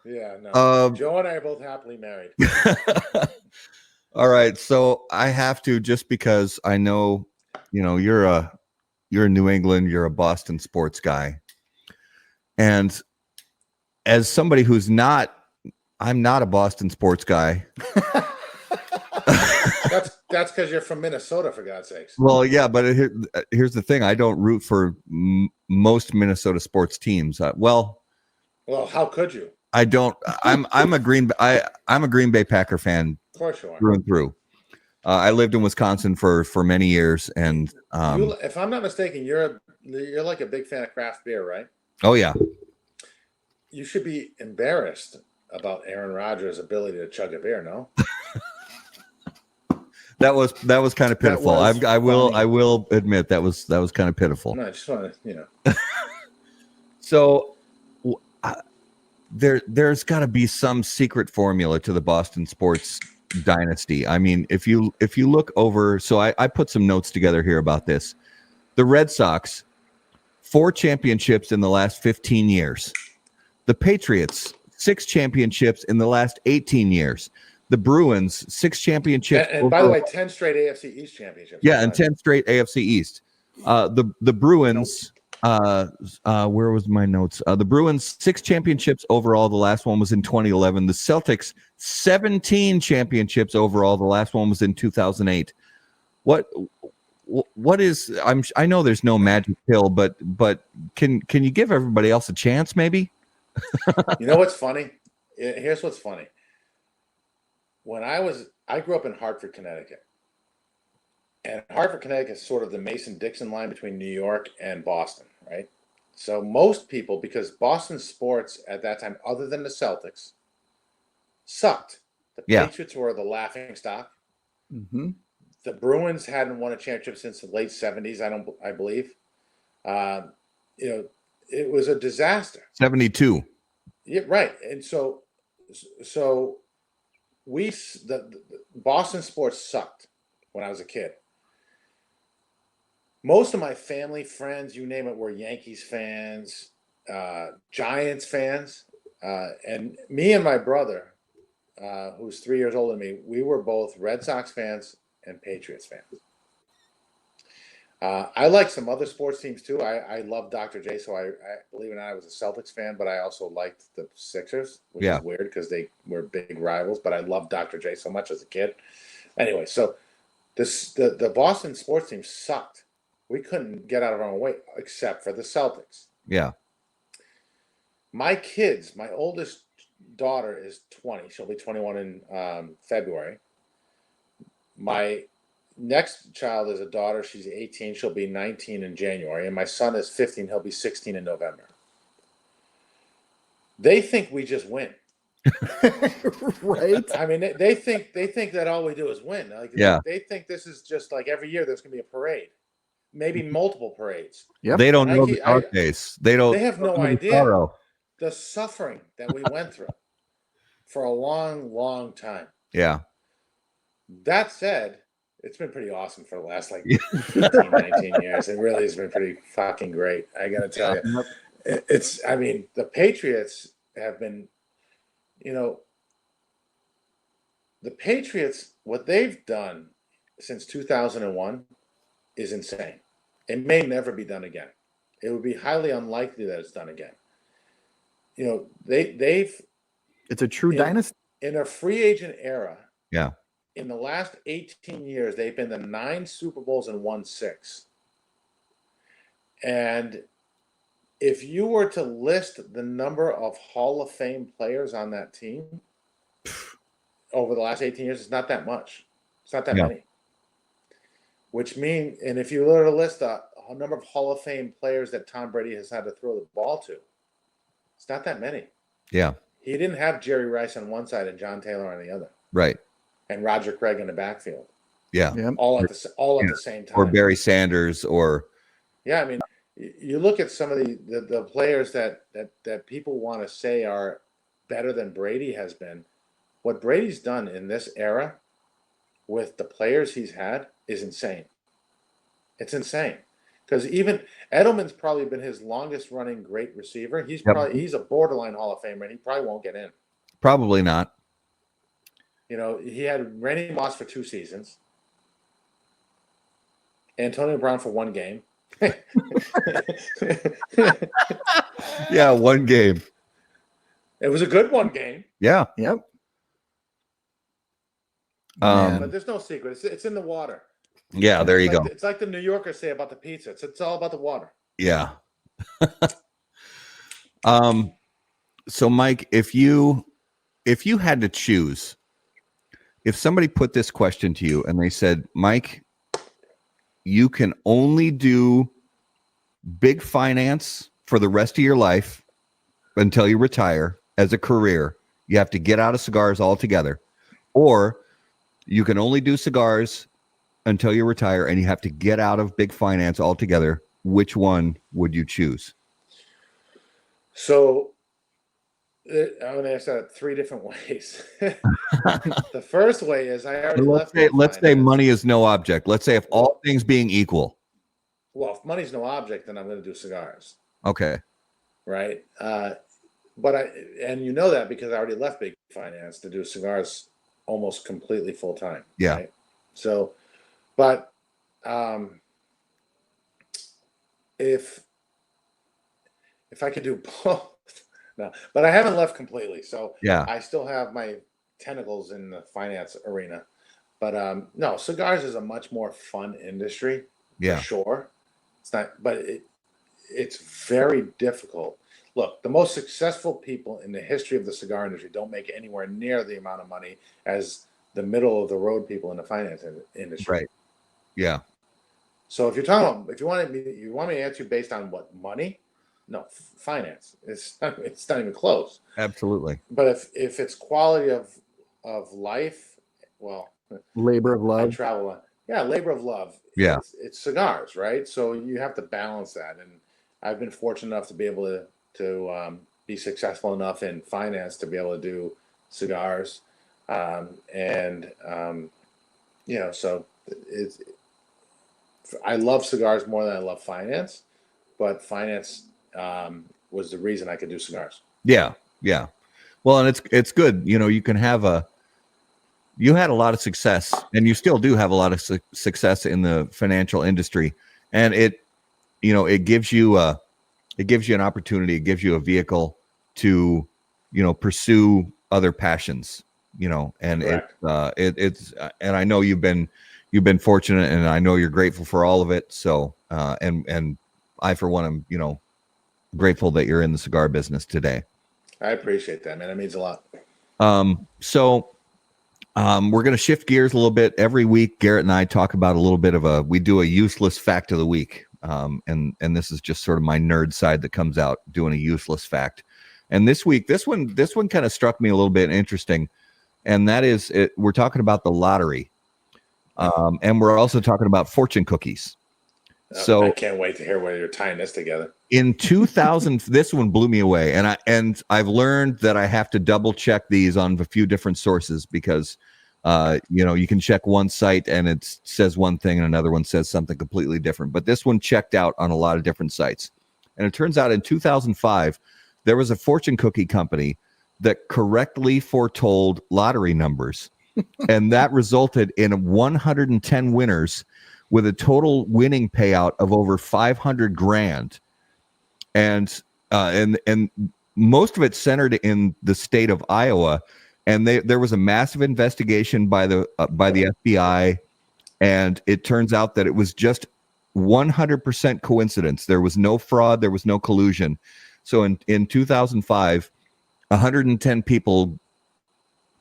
Yeah, no. Joe and I are both happily married. All right, so I have to, just because I know, you're a New England, you're a Boston sports guy, and as somebody I'm not a Boston sports guy. That's because you're from Minnesota, for God's sakes. Well, yeah, but here's the thing: I don't root for most Minnesota sports teams. Well, how could you? I don't. I'm a Green Bay Packer fan. Of course you are. Through and through. I lived in Wisconsin for many years, and if I'm not mistaken, you're like a big fan of craft beer, right? Oh yeah. You should be embarrassed about Aaron Rodgers' ability to chug a beer, no? That was kind of pitiful. I will admit that was kind of pitiful. No, I just want to, So there's got to be some secret formula to the Boston sports dynasty. I mean, if you look over, so I put some notes together here about this. The Red Sox, 4 championships in the last 15 years. The Patriots, 6 championships in the last 18 years. The Bruins, 6 championships. And by the way, 10 straight AFC East championships. Yeah, and 10 straight AFC East. The Bruins, where was my notes? The Bruins, 6 championships overall. The last one was in 2011. The Celtics, 17 championships overall. The last one was in 2008. What is? I know there's no magic pill, but can you give everybody else a chance, maybe? You know what's funny? Here's what's funny. When I grew up in Hartford, Connecticut. And Hartford, Connecticut is sort of the Mason-Dixon line between New York and Boston, right? So most people, because Boston sports at that time, other than the Celtics, sucked. The Patriots were the laughing stock. Mm-hmm. The Bruins hadn't won a championship since the late 70s, I believe. It was a disaster. 72. Yeah, right. And so the Boston sports sucked when I was a kid. Most of my family, friends, you name it, were Yankees fans, Giants fans, and me and my brother, who's 3 years older than me, we were both Red Sox fans and Patriots fans. I like some other sports teams too. I love Dr. J, so I believe it or not, I was a Celtics fan, but I also liked the Sixers, which is weird because they were big rivals. But I loved Dr. J so much as a kid. Anyway, so the Boston sports team sucked. We couldn't get out of our own way except for the Celtics. Yeah. My kids, my oldest daughter is 20. She'll be 21 in February. My next child is a daughter. She's 18. She'll be 19 in January. And my son is 15. He'll be 16 in November. They think we just win. Right? I mean, they think that all we do is win. They think this is just like every year there's going to be a parade. Maybe multiple parades. Yep. They don't know the dark days. They have no idea the suffering that we went through for a long, long time. Yeah. That said, it's been pretty awesome for the last 18, 19 years. It really has been pretty fucking great. I got to tell you. The Patriots have been, the Patriots, what they've done since 2001 is insane. It may never be done again. It would be highly unlikely that it's done again. You know, they've It's a true dynasty. In a free agent era. Yeah. In the last 18 years, they've been to 9 Super Bowls and won 6. And if you were to list the number of Hall of Fame players on that team over the last 18 years, it's not that much. It's not that many. Which means, and if you were to list the number of Hall of Fame players that Tom Brady has had to throw the ball to, it's not that many. Yeah. He didn't have Jerry Rice on one side and John Taylor on the other. Right. And Roger Craig in the backfield. Yeah. All at the same time. Or Barry Sanders or. Yeah, I mean, you look at some of the players that people want to say are better than Brady has been. What Brady's done in this era with the players he's had is insane. It's insane. Because even Edelman's probably been his longest running great receiver. He's a borderline Hall of Famer, and he probably won't get in. Probably not. You know, he had Randy Moss for 2 seasons, Antonio Brown for 1 game. Yeah, 1 game. It was a good 1 game. Yeah. Yep. But there's no secret. It's in the water. Yeah, there you go. It's like the New Yorkers say about the pizza. It's all about the water. Yeah. So Mike, if you had to choose, if somebody put this question to you and they said, Mike, you can only do big finance for the rest of your life until you retire as a career, you have to get out of cigars altogether, or you can only do cigars until you retire and you have to get out of big finance altogether, which one would you choose? So I'm going to answer that 3 different ways. The first way is I already let's say money is no object. Let's say if all things being equal. Well, if money's no object, then I'm going to do cigars. Okay. Right. And you know that because I already left big finance to do cigars almost completely full time. Yeah. Right? So, but if I could do both, no, but I haven't left completely. So yeah, I still have my tentacles in the finance arena. But no, cigars is a much more fun industry. Yeah, for sure. It's not, but it's very difficult. Look, the most successful people in the history of the cigar industry don't make anywhere near the amount of money as the middle of the road people in the finance industry. Right. Yeah. So if you're talking about, if you want me to answer you based on what money? No, finance. It's not even close. Absolutely. But if it's quality of life, well, labor of love. I travel. Yeah, labor of love. Yeah. It's cigars, right? So you have to balance that. And I've been fortunate enough to be able to be successful enough in finance to be able to do cigars. So I love cigars more than I love finance, but finance was the reason I could do cigars. Yeah. Yeah. Well, and it's good. You know, you had a lot of success and you still do have a lot of success in the financial industry. And it gives you an opportunity. It gives you a vehicle to, pursue other passions, and Correct. it's and I know you've been fortunate and I know you're grateful for all of it. So, and I, for one, am, grateful that you're in the cigar business today. I appreciate that, man. It means a lot. We're going to shift gears a little bit. Every week, Garrett and I talk about a little bit of we do a useless fact of the week. And this is just sort of my nerd side that comes out doing a useless fact. And this week, this one kind of struck me a little bit interesting. And that is, we're talking about the lottery. And we're also talking about fortune cookies. So I can't wait to hear where you're tying this together. In 2000, this one blew me away. And I've learned that I have to double check these on a few different sources because, you can check one site and it says one thing and another one says something completely different. But this one checked out on a lot of different sites. And it turns out in 2005, there was a fortune cookie company that correctly foretold lottery numbers And that resulted in 110 winners with a total winning payout of over 500 grand. And most of it centered in the state of Iowa. And there was a massive investigation by the FBI. And it turns out that it was just 100% coincidence. There was no fraud. There was no collusion. So in 2005, 110 people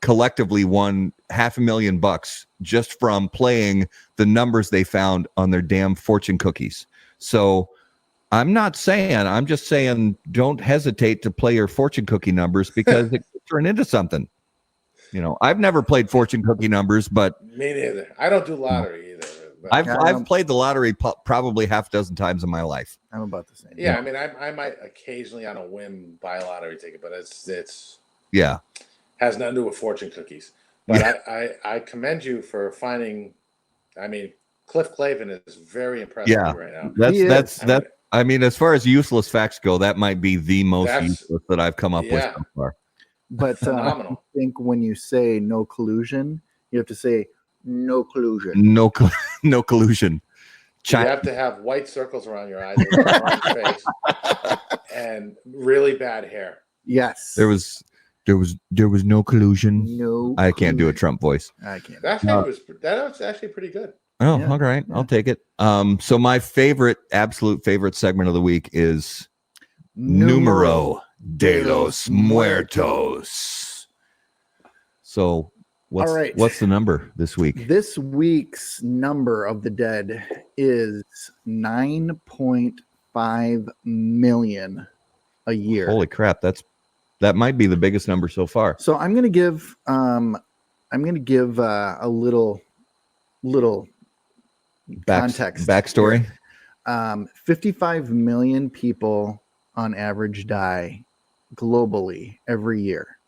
collectively won $500,000 just from playing the numbers they found on their damn fortune cookies. So I'm just saying don't hesitate to play your fortune cookie numbers because it could turn into something. I've never played fortune cookie numbers, but me neither. I don't do lottery either. I've played the lottery probably half a dozen times in my life. I'm about the same. Yeah, I mean, I might occasionally on a whim buy a lottery ticket, but it's has nothing to do with fortune cookies. But I commend you for finding. I mean, Cliff Clavin is very impressive right now. That's I mean, as far as useless facts go, that might be the most useless that I've come up with so far. But phenomenal. I think when you say no collusion, you have to say no collusion. No collusion. You have to have white circles around your eyes, around your face, and really bad hair. Yes. There was no collusion. No. I can't do a Trump voice. I can't. That was actually pretty good. Oh, all right. Yeah. I'll take it. So my absolute favorite segment of the week is Numero de los Muertos. So what's the number this week? This week's number of the dead is 9.5 million a year. Holy crap, that might be the biggest number so far. So I'm going to give a little context backstory. 55 million people on average die globally every year.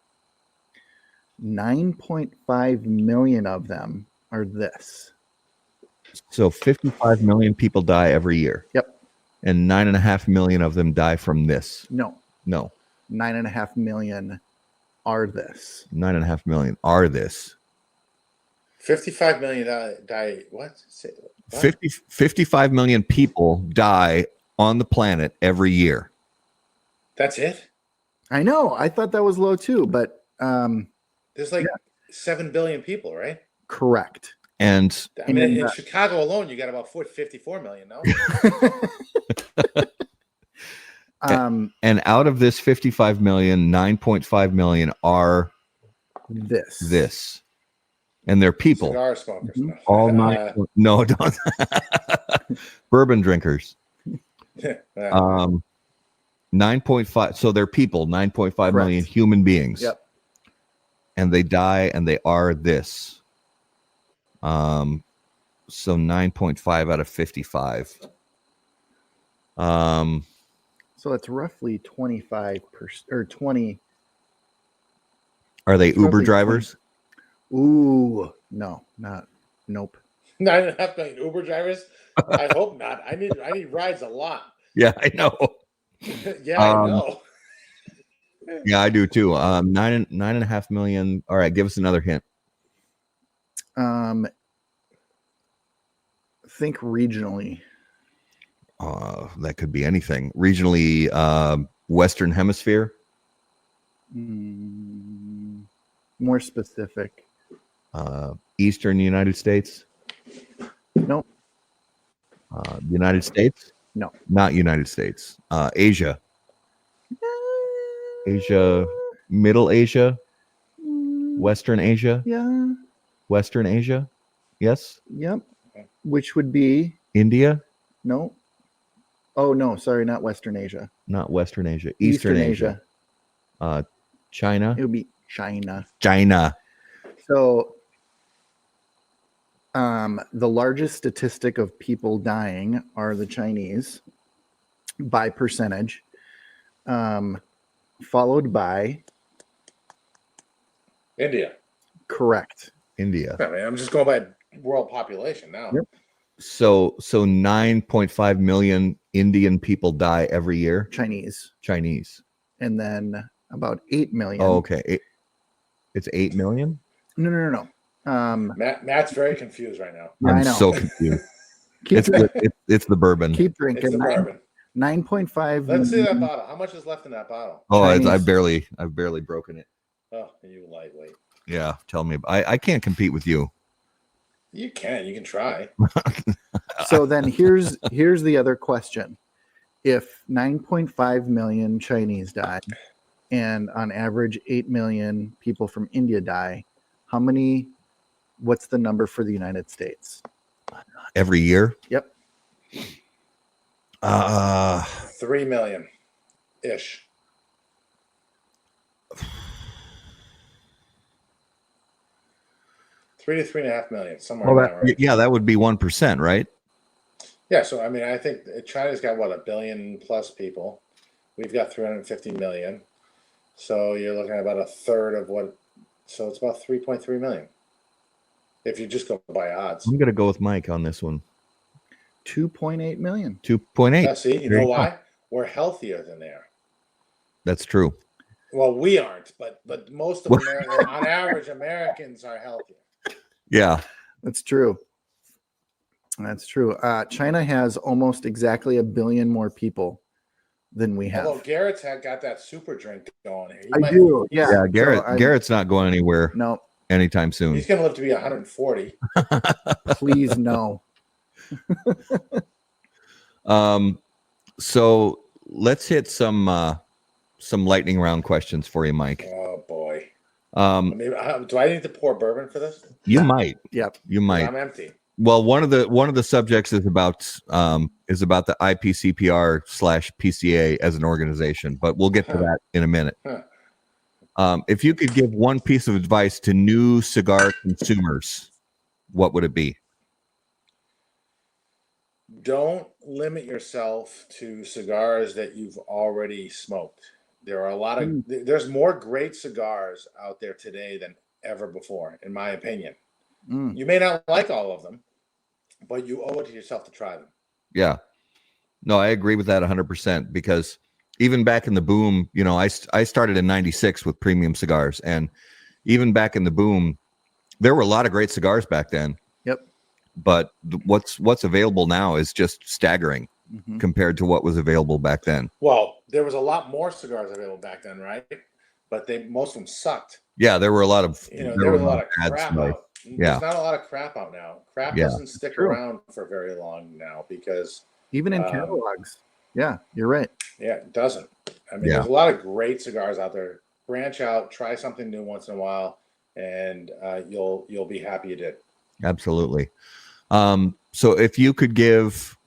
9.5 million of them are this. So 55 million people die every year. Yep. And 9.5 million of them die from this. No. 9.5 million are this. 9.5 million are this. 55 million die. What? 55 million people die on the planet every year. That's it? I know. I thought that was low too, but there's 7 billion people, right? Correct. And I mean, in Chicago alone, you got about 54 million, no? And out of this 55 million, 9.5 million are this. And they're people. Cigar smokers. Mm-hmm. All no, don't. Bourbon drinkers. 9.5. So they're people, 9.5 million human beings. Yep. And they die and they are this. So 9.5 out of 55. So it's roughly 25% or 20. Are they Uber drivers? 20. Ooh, no, nope. 9.5 million Uber drivers? I hope not. I need rides a lot. Yeah, I know. Yeah, I know. Yeah, I do too. 9.5 million. All right, give us another hint. Think regionally. That could be anything. Regionally, Western Hemisphere. More specific. Eastern United States. Nope. United States. No. Not United States. Asia. Asia. Middle Asia. Western Asia. Yeah. Western Asia. Yes. Yep. Which would be India. No. Oh no, sorry, not Western Asia. Not Western Asia. Eastern Asia. China. It would be China. So the largest statistic of people dying are the Chinese by percentage, followed by India. Correct. India. I mean, I'm just going by world population now. Yep. So 9.5 million Indian people die every year. Chinese. And then about 8 million. Oh, okay. It's 8 million? No. Matt's very confused right now. Yeah, I know. so confused. Keep It's the bourbon. keep drinking. It's the bourbon. 9.5. Let's see that bottle. How much is left in that bottle? Oh, Chinese. I've barely broken it. Oh, you lightweight. Yeah, tell me. I can't compete with you. You can try. So then here's the other question. If 9.5 million Chinese died and on average 8 million people from India die, what's the number for the United States? Every year? Yep. 3 million ish. 3 to 3.5 million, somewhere in that range. Yeah, that would be 1%, right? Yeah, so I mean, I think China's got what, 1 billion plus people. We've got 350 million. So you're looking at about a third of what. So it's about 3.3 million. If you just go by odds. I'm going to go with Mike on this one. 2.8 million. 2.8. Yeah, see, you know why? We're healthier than they are. That's true. Well, we aren't, but most of America, on average, Americans are healthier. Yeah. That's true. That's true. China has almost exactly 1 billion more people than we have. Although Garrett's got that super drink going here. I do. Yeah. Yeah, Garrett's not going anywhere No. anytime soon. He's going to live to be 140. Please no. So let's hit some lightning round questions for you, Mike. Oh boy. Maybe, do I need to pour bourbon for this? You might. Yep. You might. I'm empty. Well, one of the subjects is about the IPCPR/PCA as an organization, but we'll get to that in a minute. If you could give one piece of advice to new cigar consumers, what would it be? Don't limit yourself to cigars that you've already smoked. There are there's more great cigars out there today than ever before, in my opinion. You may not like all of them, but you owe it to yourself to try them. Yeah. No, I agree with that 100% because even back in the boom, I started in 96 with premium cigars, and even back in the boom, there were a lot of great cigars back then. Yep. But what's available now is just staggering compared to what was available back then. Well, there was a lot more cigars available back then, right? But most of them sucked. Yeah, there were a lot of there was a lot of crap out. Yeah. There's not a lot of crap out now. Crap doesn't stick around for very long now because even in catalogs. Yeah, you're right. Yeah, it doesn't. I mean, there's a lot of great cigars out there. Branch out, try something new once in a while, and you'll be happy you did. Absolutely. So if you could give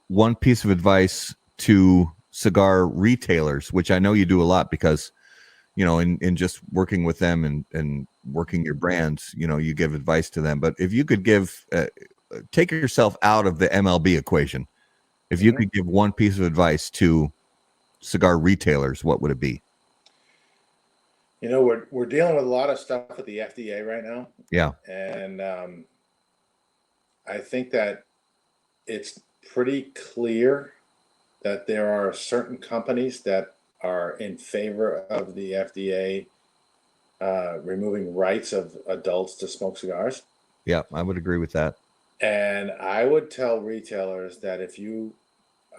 one piece of advice to cigar retailers, which I know you do a lot because, in just working with them and working your brands, you give advice to them. But if you could take yourself out of the MLB equation, if you could give one piece of advice to cigar retailers, what would it be? We're dealing with a lot of stuff with the FDA right now. Yeah. And I think that it's pretty clear that there are certain companies that are in favor of the FDA removing rights of adults to smoke cigars. Yeah, I would agree with that. And I would tell retailers that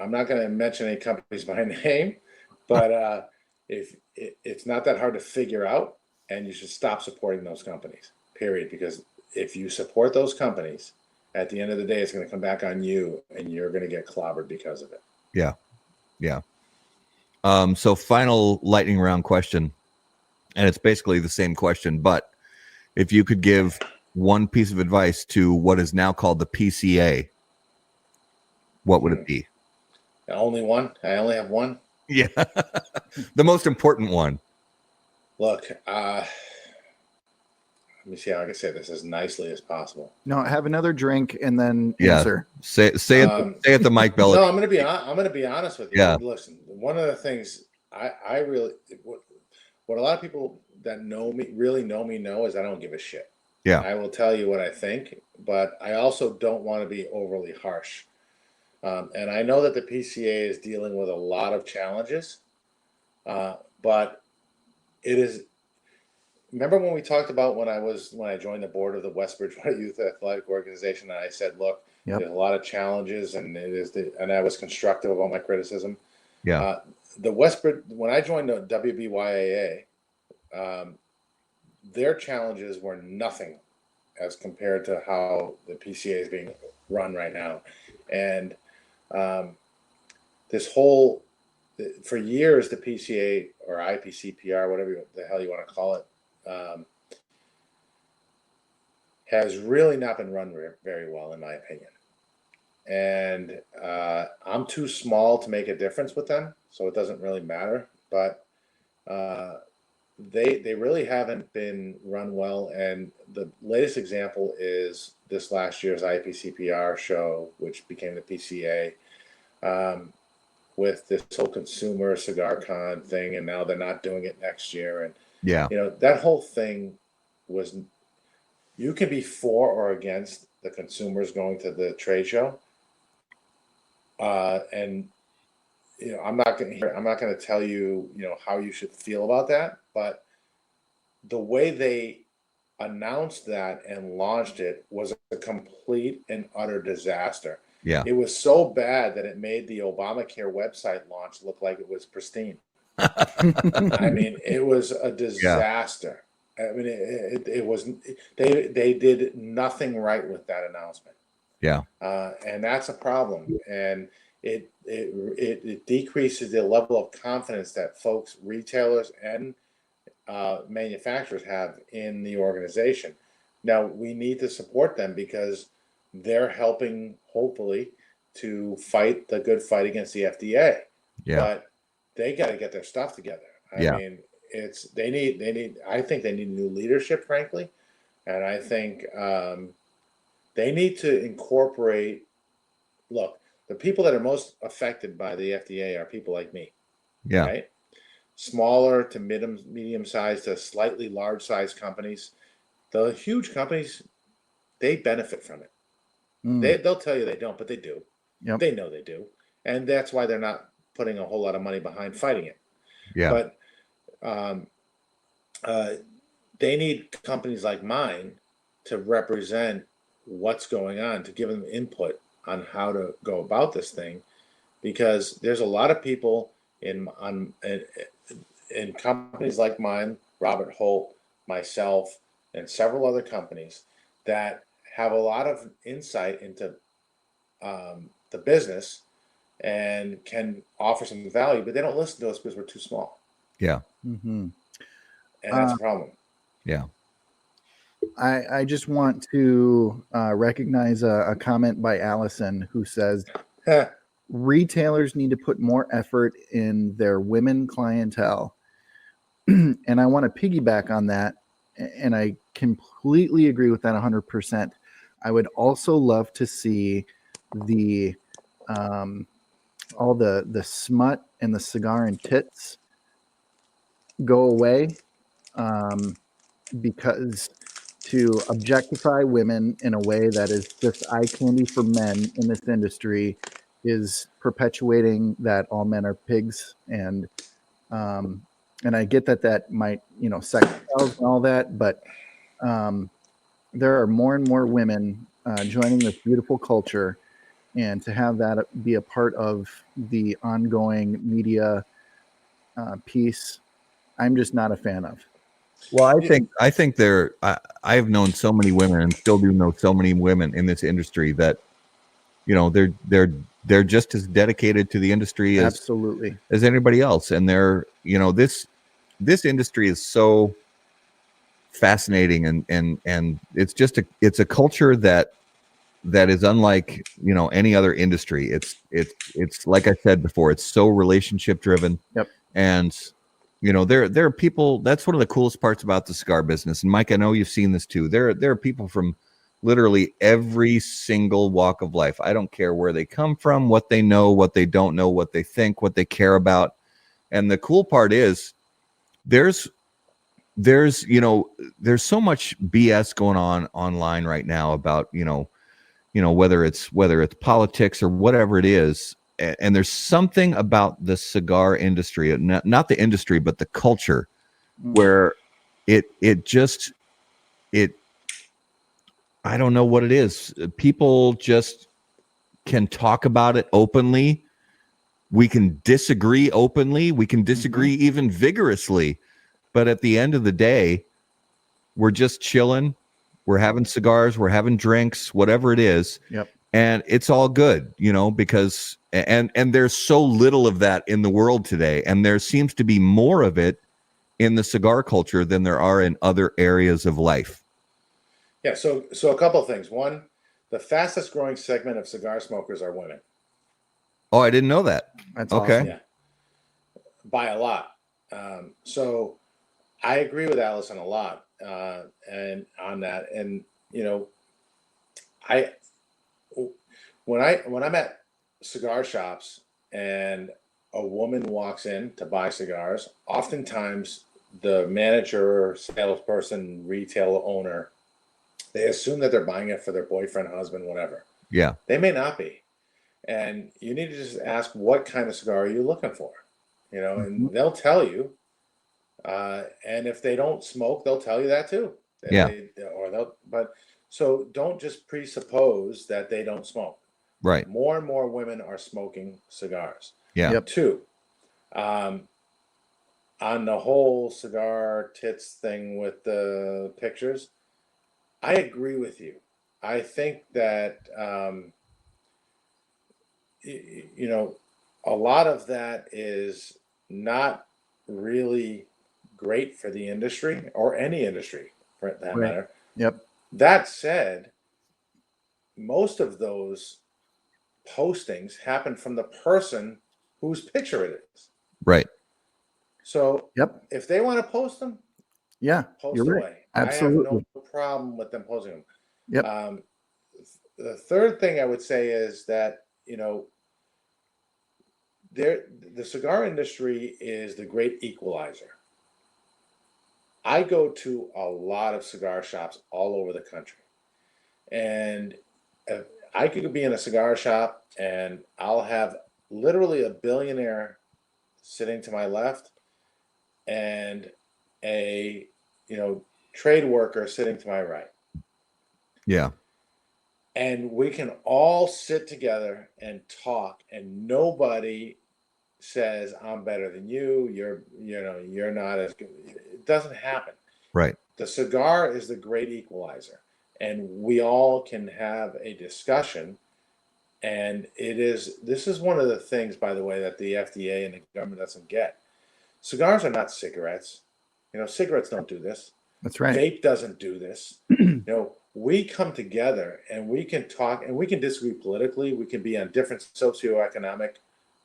I'm not going to mention any companies by name, but if it's not that hard to figure out, and you should stop supporting those companies, period. Because if you support those companies, at the end of the day, it's going to come back on you, and you're going to get clobbered because of it. Yeah. Yeah. So final lightning round question, and it's basically the same question, but if you could give one piece of advice to what is now called the PCA, what would it be? Only one? I only have one? Yeah. The most important one. Look, let me see how I can say this as nicely as possible. No, have another drink and then answer. Say it the Mike Bellody. No, I'm going to be honest with you. Yeah. Listen, one of the things I really, what a lot of people that really know me know is I don't give a shit. Yeah. I will tell you what I think, but I also don't want to be overly harsh. And I know that the PCA is dealing with a lot of challenges, but it is remember when we talked about when I joined the board of the West Bridgewater Youth Athletic Organization, and I said, look, there's a lot of challenges, and and I was constructive about my criticism. Yeah. When I joined the WBYAA, their challenges were nothing as compared to how the PCA is being run right now. And for years, the PCA or IPCPR, whatever the hell you want to call it, has really not been run very well, in my opinion. And I'm too small to make a difference with them, so it doesn't really matter. But they really haven't been run well. And the latest example is this last year's IPCPR show, which became the PCA, with this whole consumer cigar con thing, and now they're not doing it next year. And that whole thing was, you can be for or against the consumers going to the trade show, and I'm not going to tell you how you should feel about that, but the way they announced that and launched it was a complete and utter disaster. Yeah. It was so bad that it made the Obamacare website launch look like it was pristine. I mean, it was a disaster. Yeah. I mean, it was, they did nothing right with that announcement. Yeah. And that's a problem. And it decreases the level of confidence that folks, retailers, and manufacturers have in the organization. Now, we need to support them because they're helping, hopefully, to fight the good fight against the FDA. Yeah. But they got to get their stuff together. I mean, I think they need new leadership, frankly. And I think they need to incorporate, look, the people that are most affected by the FDA are people like me. Yeah. Right? Smaller to medium-sized to slightly large-sized companies. The huge companies, they benefit from it. They'll tell you they don't, but they do. Yep. They know they do. And that's why they're not putting a whole lot of money behind fighting it. Yeah. But they need companies like mine to represent what's going on, to give them input on how to go about this thing, because there's a lot of people in companies like mine, Robert Holt, myself, and several other companies that have a lot of insight into the business and can offer some value, but they don't listen to us because we're too small. Yeah. Mm-hmm. And that's a problem. Yeah. I just want to recognize a comment by Allison who says retailers need to put more effort in their women clientele. And I want to piggyback on that. And I completely agree with that 100%. I would also love to see the all the smut and the cigar and tits go away, because to objectify women in a way that is just eye candy for men in this industry is perpetuating that all men are pigs. And I get that might, sex sells and all that, but there are more and more women joining this beautiful culture, and to have that be a part of the ongoing media piece, I'm just not a fan of. Well, I think I've known so many women, and still do know so many women in this industry that, they're just as dedicated to the industry Absolutely as anybody else. And they're, this industry is so fascinating, and it's just it's a culture that is unlike, any other industry. It's like I said before, it's so relationship driven. Yep. And there are people. That's one of the coolest parts about the cigar business. And Mike, I know you've seen this too. There are people from literally every single walk of life. I don't care where they come from, what they know, what they don't know, what they think, what they care about. And the cool part is there's so much BS going on online right now about, whether it's politics or whatever it is. And there's something about the cigar industry, not the industry, but the culture, where I don't know what it is. People just can talk about it openly. We can disagree openly. We can disagree even vigorously. But at the end of the day, we're just chilling. We're having cigars. We're having drinks, whatever it is. Yep. And it's all good, because and there's so little of that in the world today. And there seems to be more of it in the cigar culture than there are in other areas of life. Yeah, so a couple of things. One, the fastest growing segment of cigar smokers are women. Oh, I didn't know that. That's okay. awesome. Yeah, by a lot. So I agree with Allison a lot, and on that. And I when I'm at cigar shops and a woman walks in to buy cigars, oftentimes the manager, salesperson, retail owner, they assume that they're buying it for their boyfriend, husband, whatever. Yeah. They may not be. And you need to just ask, what kind of cigar are you looking for? And they'll tell you. And if they don't smoke, they'll tell you that too. So don't just presuppose that they don't smoke. Right. More and more women are smoking cigars. Yeah. Yep. Two, on the whole cigar tits thing with the pictures, I agree with you. I think that, a lot of that is not really great for the industry or any industry for that matter. Yep. That said, most of those postings happen from the person whose picture it is. Right. So Yep. if they want to post them, post you're away. right. Absolutely. I have no problem with them posting them. Yep. The third thing I would say is that, the cigar industry is the great equalizer. I go to a lot of cigar shops all over the country. And I could be in a cigar shop and I'll have literally a billionaire sitting to my left and a trade worker sitting to my right. Yeah. And we can all sit together and talk, and nobody says I'm better than you. You're not as good. It doesn't happen. Right. The cigar is the great equalizer, and we all can have a discussion. And this is one of the things, by the way, that the FDA and the government doesn't get. Cigars are not cigarettes. Cigarettes don't do this. That's right. Vape doesn't do this. We come together and we can talk and we can disagree politically. We can be on different socioeconomic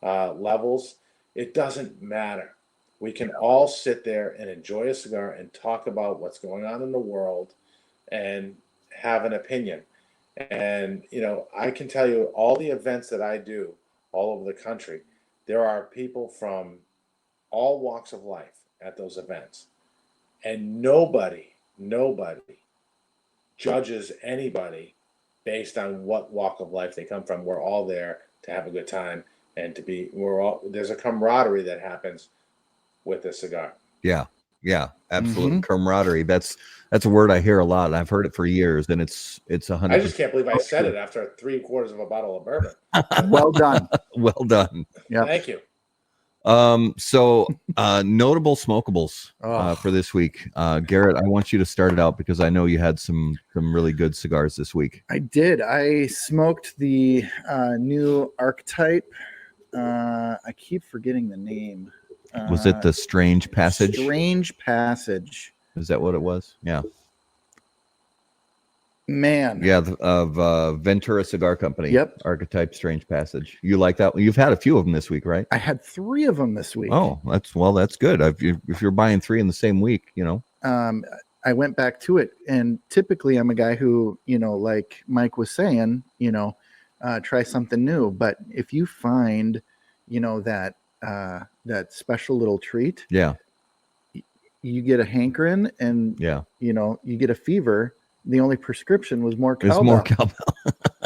levels. It doesn't matter. We can all sit there and enjoy a cigar and talk about what's going on in the world and have an opinion. And, I can tell you all the events that I do all over the country, there are people from all walks of life at those events. And nobody judges anybody based on what walk of life they come from. We're all there to have a good time and there's a camaraderie that happens with a cigar. Yeah. Yeah. Absolute camaraderie. That's a word I hear a lot. I've heard it for years, and it's 100%. I just can't believe I said it after 3/4 of a bottle of bourbon. Well done. Well done. Yeah. Thank you. So notable smokables for this week. Garrett, I want you to start it out because I know you had some really good cigars this week. I did. I smoked the new Archetype. I keep forgetting the name. Was it the Strange Passage? Strange Passage. Is that what it was? Yeah. Man. Yeah, of Ventura Cigar Company. Yep. Archetype Strange Passage. You like that? You've had a few of them this week, right? I had 3 of them this week. Oh, that's good. If you're buying 3 in the same week, I went back to it, and typically I'm a guy who, like Mike was saying, try something new. But if you find, that special little treat, yeah, you get a hankering, and you get a fever. The only prescription was more cowbell. It's more cowbell.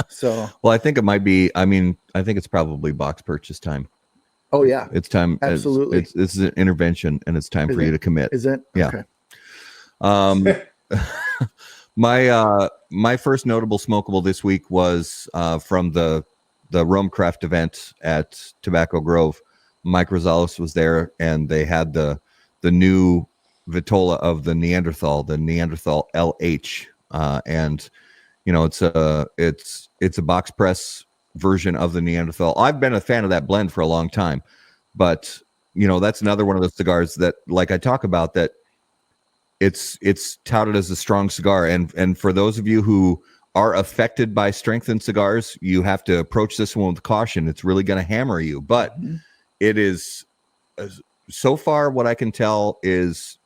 So, well, I think it might be. I think it's probably box purchase time. Oh yeah, it's time. Absolutely, this is an intervention, and it's time for you to commit. Is it? Yeah. Okay. My first notable smokable this week was from the Rumcraft event at Tobacco Grove. Mike Rosales was there, and they had the new Vitola of the Neanderthal LH, and it's a box press version of the Neanderthal. I've been a fan of that blend for a long time, but that's another one of those cigars that, like I talk about, that it's touted as a strong cigar, and for those of you who are affected by strengthened cigars, you have to approach this one with caution. It's really going to hammer you, but it is, so far what I can tell is,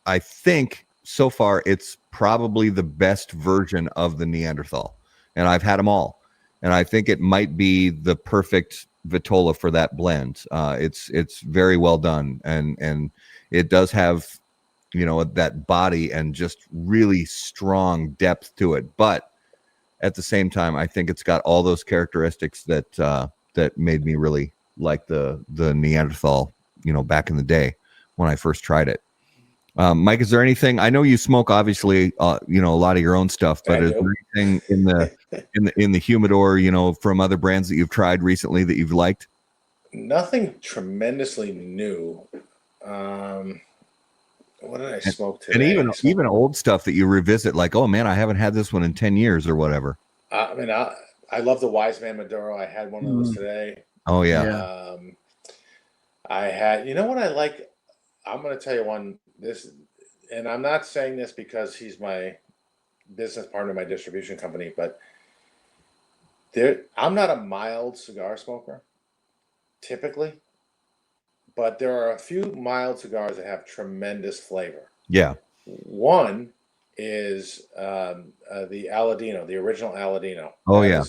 I think so far it's probably the best version of the Neanderthal, and I've had them all, and I think it might be the perfect Vitola for that blend. It's very well done, and it does have that body and just really strong depth to it, but at the same time I think it's got all those characteristics that made me really like the Neanderthal back in the day when I first tried it. Mike, is there anything? I know you smoke, obviously, a lot of your own stuff, but is there anything in the humidor, from other brands that you've tried recently that you've liked? Nothing tremendously new. What did I smoke today? And even old stuff that you revisit, like, oh man, I haven't had this one in 10 years or whatever. I mean, I love the Wise Man Maduro. I had one of those today. Oh yeah. I had, what I like? I'm going to tell you one. And I'm not saying this because he's my business partner, my distribution company, but I'm not a mild cigar smoker, typically. But there are a few mild cigars that have tremendous flavor. Yeah. One is the Aladino, the original Aladino. Oh, yeah.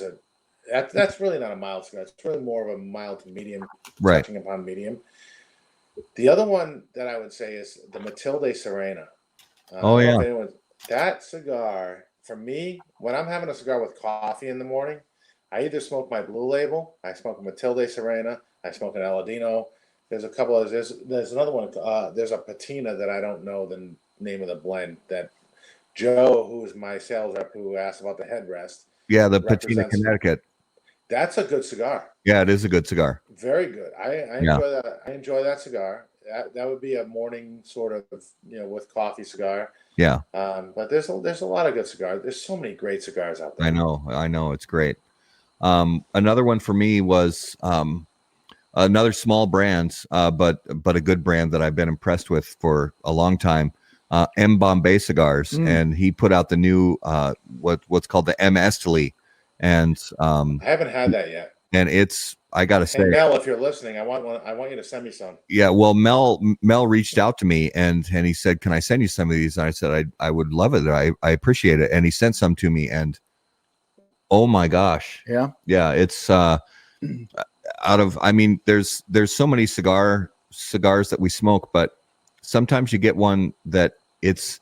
That's really not a mild cigar. It's really more of a mild to medium, right, touching upon medium. The other one that I would say is the Matilde Serena. That cigar, for me, when I'm having a cigar with coffee in the morning, I either smoke my Blue Label, I smoke a Matilde Serena, I smoke an Aladino. There's a couple of there's another one. There's a patina that I don't know the name of the blend that Joe, who is my sales rep, who asked about the headrest. Yeah, the Patina Connecticut. That's a good cigar. Yeah, it is a good cigar. Very good. I enjoy that. I enjoy that cigar. That would be a morning sort of with coffee cigar. Yeah. But there's a lot of good cigars. There's so many great cigars out there. I know. It's great. Another one for me was another small brand, but a good brand that I've been impressed with for a long time. M Bombay Cigars, and he put out the new what's called the M Esteli, and I haven't had that yet. And I gotta say, Mel, if you're listening, I want you to send me some. Yeah, well, Mel reached out to me and he said, "Can I send you some of these?" And I said, "I would love it. I appreciate it." And he sent some to me, and oh my gosh, yeah, it's there's so many cigars that we smoke, but sometimes you get one that it's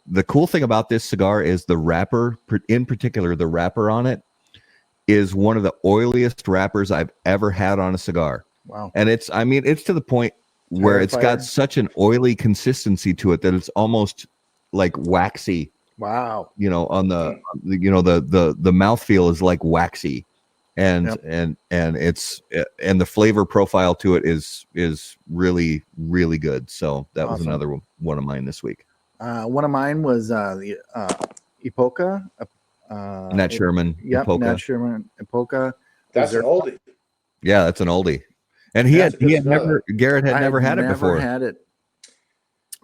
the cool thing about this cigar is the wrapper, in particular, the wrapper on it is one of the oiliest wrappers I've ever had on a cigar. Wow. And it's to the point where it's got such an oily consistency to it that it's almost like waxy. Wow. On the mouthfeel is like waxy. And it's the flavor profile to it is really, really good. So that was another one of mine this week. One of mine was the Epoca. Nat Sherman. Yep, Nat Sherman Epoca. That's an oldie. Yeah, that's an oldie. And Garrett had never had it before. Had it.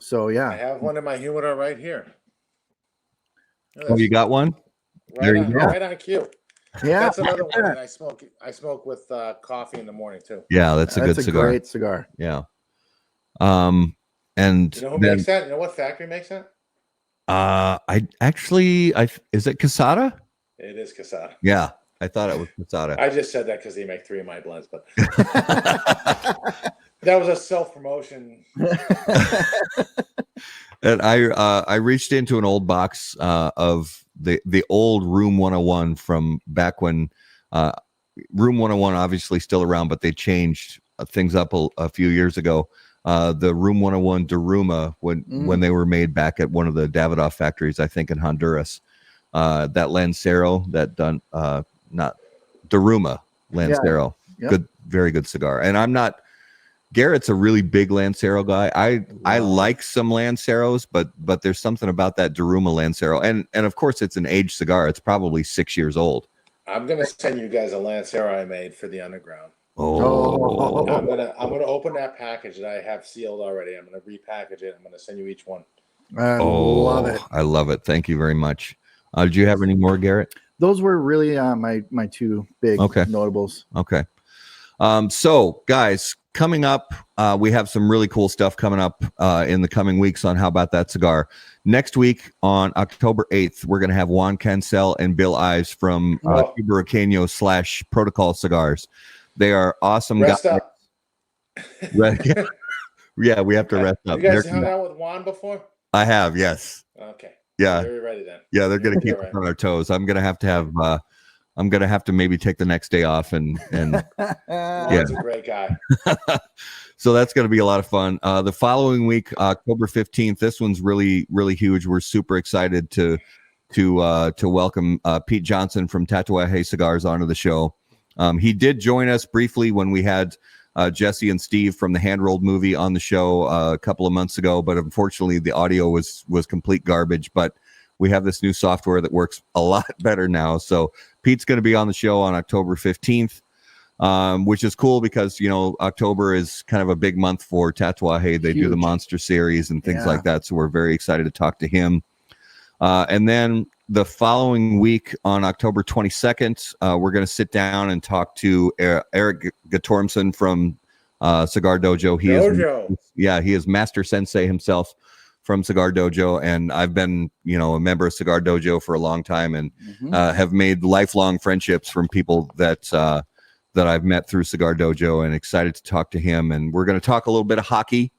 So yeah, I have one in my humidor right here. Oh, you got one? There you go. Right on cue. Yeah, that's another one that I smoke with coffee in the morning too. Yeah, that's a good cigar. Great cigar. Yeah. And who makes that? You know what factory makes that? Is it Casada? It is Casada. Yeah, I thought it was Casada. I just said that because they make 3 of my blends, but that was a self-promotion. And I reached into an old box of the old Room 101 from back when Room 101 obviously still around, but they changed things up a few years ago. the Room 101 Daruma when they were made back at one of the Davidoff factories, I think in Honduras. That Lancero, not Daruma Lancero, good, very good cigar. And I'm not. Garrett's a really big Lancero guy. I like some Lanceros, but there's something about that Daruma Lancero, and of course it's an aged cigar. It's probably 6 years old. I'm gonna send you guys a Lancero I made for the underground. Oh, I'm gonna open that package that I have sealed already. I'm gonna repackage it. I'm gonna send you each one. I love it. I love it. Thank you very much. Did you have any more, Garrett? Those were really my two big notables. Okay. So guys, coming up, we have some really cool stuff coming up in the coming weeks on How About That Cigar. Next week on October 8th, we're going to have Juan Cancel and Bill Ives from Hurricaneo / Protocol Cigars. They are awesome guys. Yeah, we have to rest up. You guys hung out with Juan before? I have, yes. Okay. Yeah. You're ready then. Yeah, they're going to keep us on our toes. I'm going to have to maybe take the next day off and Juan's a great guy. So that's going to be a lot of fun. The following week, October 15th, this one's really, really huge. We're super excited to welcome Pete Johnson from Tatuaje Cigars onto the show. He did join us briefly when we had Jesse and Steve from the Hand Rolled movie on the show a couple of months ago, but unfortunately the audio was complete garbage. But we have this new software that works a lot better now. So Pete's going to be on the show on October 15th, which is cool because, October is kind of a big month for Tatuaje. They do the Monster Series and things like that. So we're very excited to talk to him. And then the following week on October 22nd, we're going to sit down and talk to Eric Gatormson from Cigar Dojo. He is Master Sensei himself from Cigar Dojo, and I've been, a member of Cigar Dojo for a long time, and have made lifelong friendships from people that I've met through Cigar Dojo, and excited to talk to him. And we're going to talk a little bit of hockey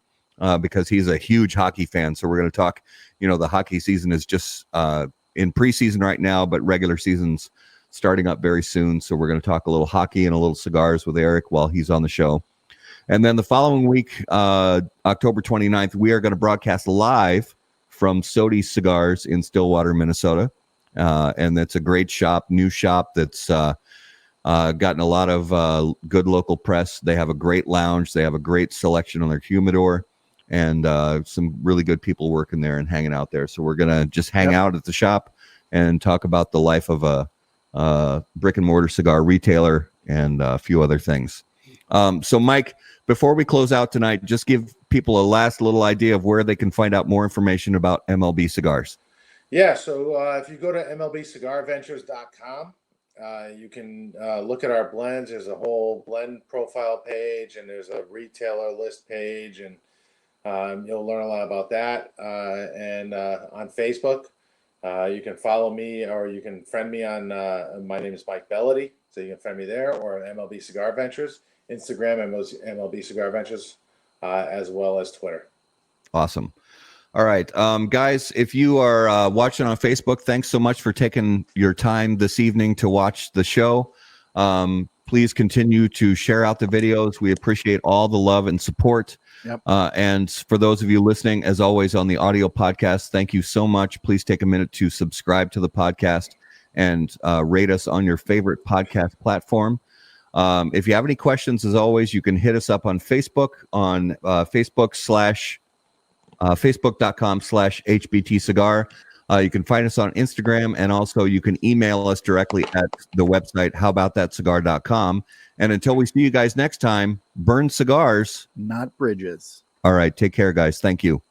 because he's a huge hockey fan. So we're going to talk. The hockey season is just in preseason right now, but regular season's starting up very soon. So we're going to talk a little hockey and a little cigars with Eric while he's on the show. And then the following week, October 29th, we are going to broadcast live from Sodi's Cigars in Stillwater, Minnesota. And that's a great shop, new shop that's gotten a lot of good local press. They have a great lounge. They have a great selection on their humidor, and some really good people working there and hanging out there. So we're going to just hang out at the shop and talk about the life of a brick and mortar cigar retailer and a few other things. So Mike, before we close out tonight, just give people a last little idea of where they can find out more information about MLB Cigars. Yeah, so if you go to MLBCigarVentures.com, you can look at our blends. There's a whole blend profile page, and there's a retailer list page, and you'll learn a lot about that. And on Facebook, you can follow me, or you can friend me on, my name is Mike Bellody, so you can friend me there, or MLB Cigar Ventures, Instagram, MLB Cigar Ventures, as well as Twitter. Awesome. All right, guys, if you are watching on Facebook, thanks so much for taking your time this evening to watch the show. Please continue to share out the videos. We appreciate all the love and support. Yep. And for those of you listening, as always, on the audio podcast, thank you so much. Please take a minute to subscribe to the podcast and rate us on your favorite podcast platform. If you have any questions, as always, you can hit us up on Facebook on Facebook.com/HBT Cigar. You can find us on Instagram, and also you can email us directly at the website howaboutthatcigar.com. And until we see you guys next time, burn cigars, not bridges. All right, take care, guys. Thank you.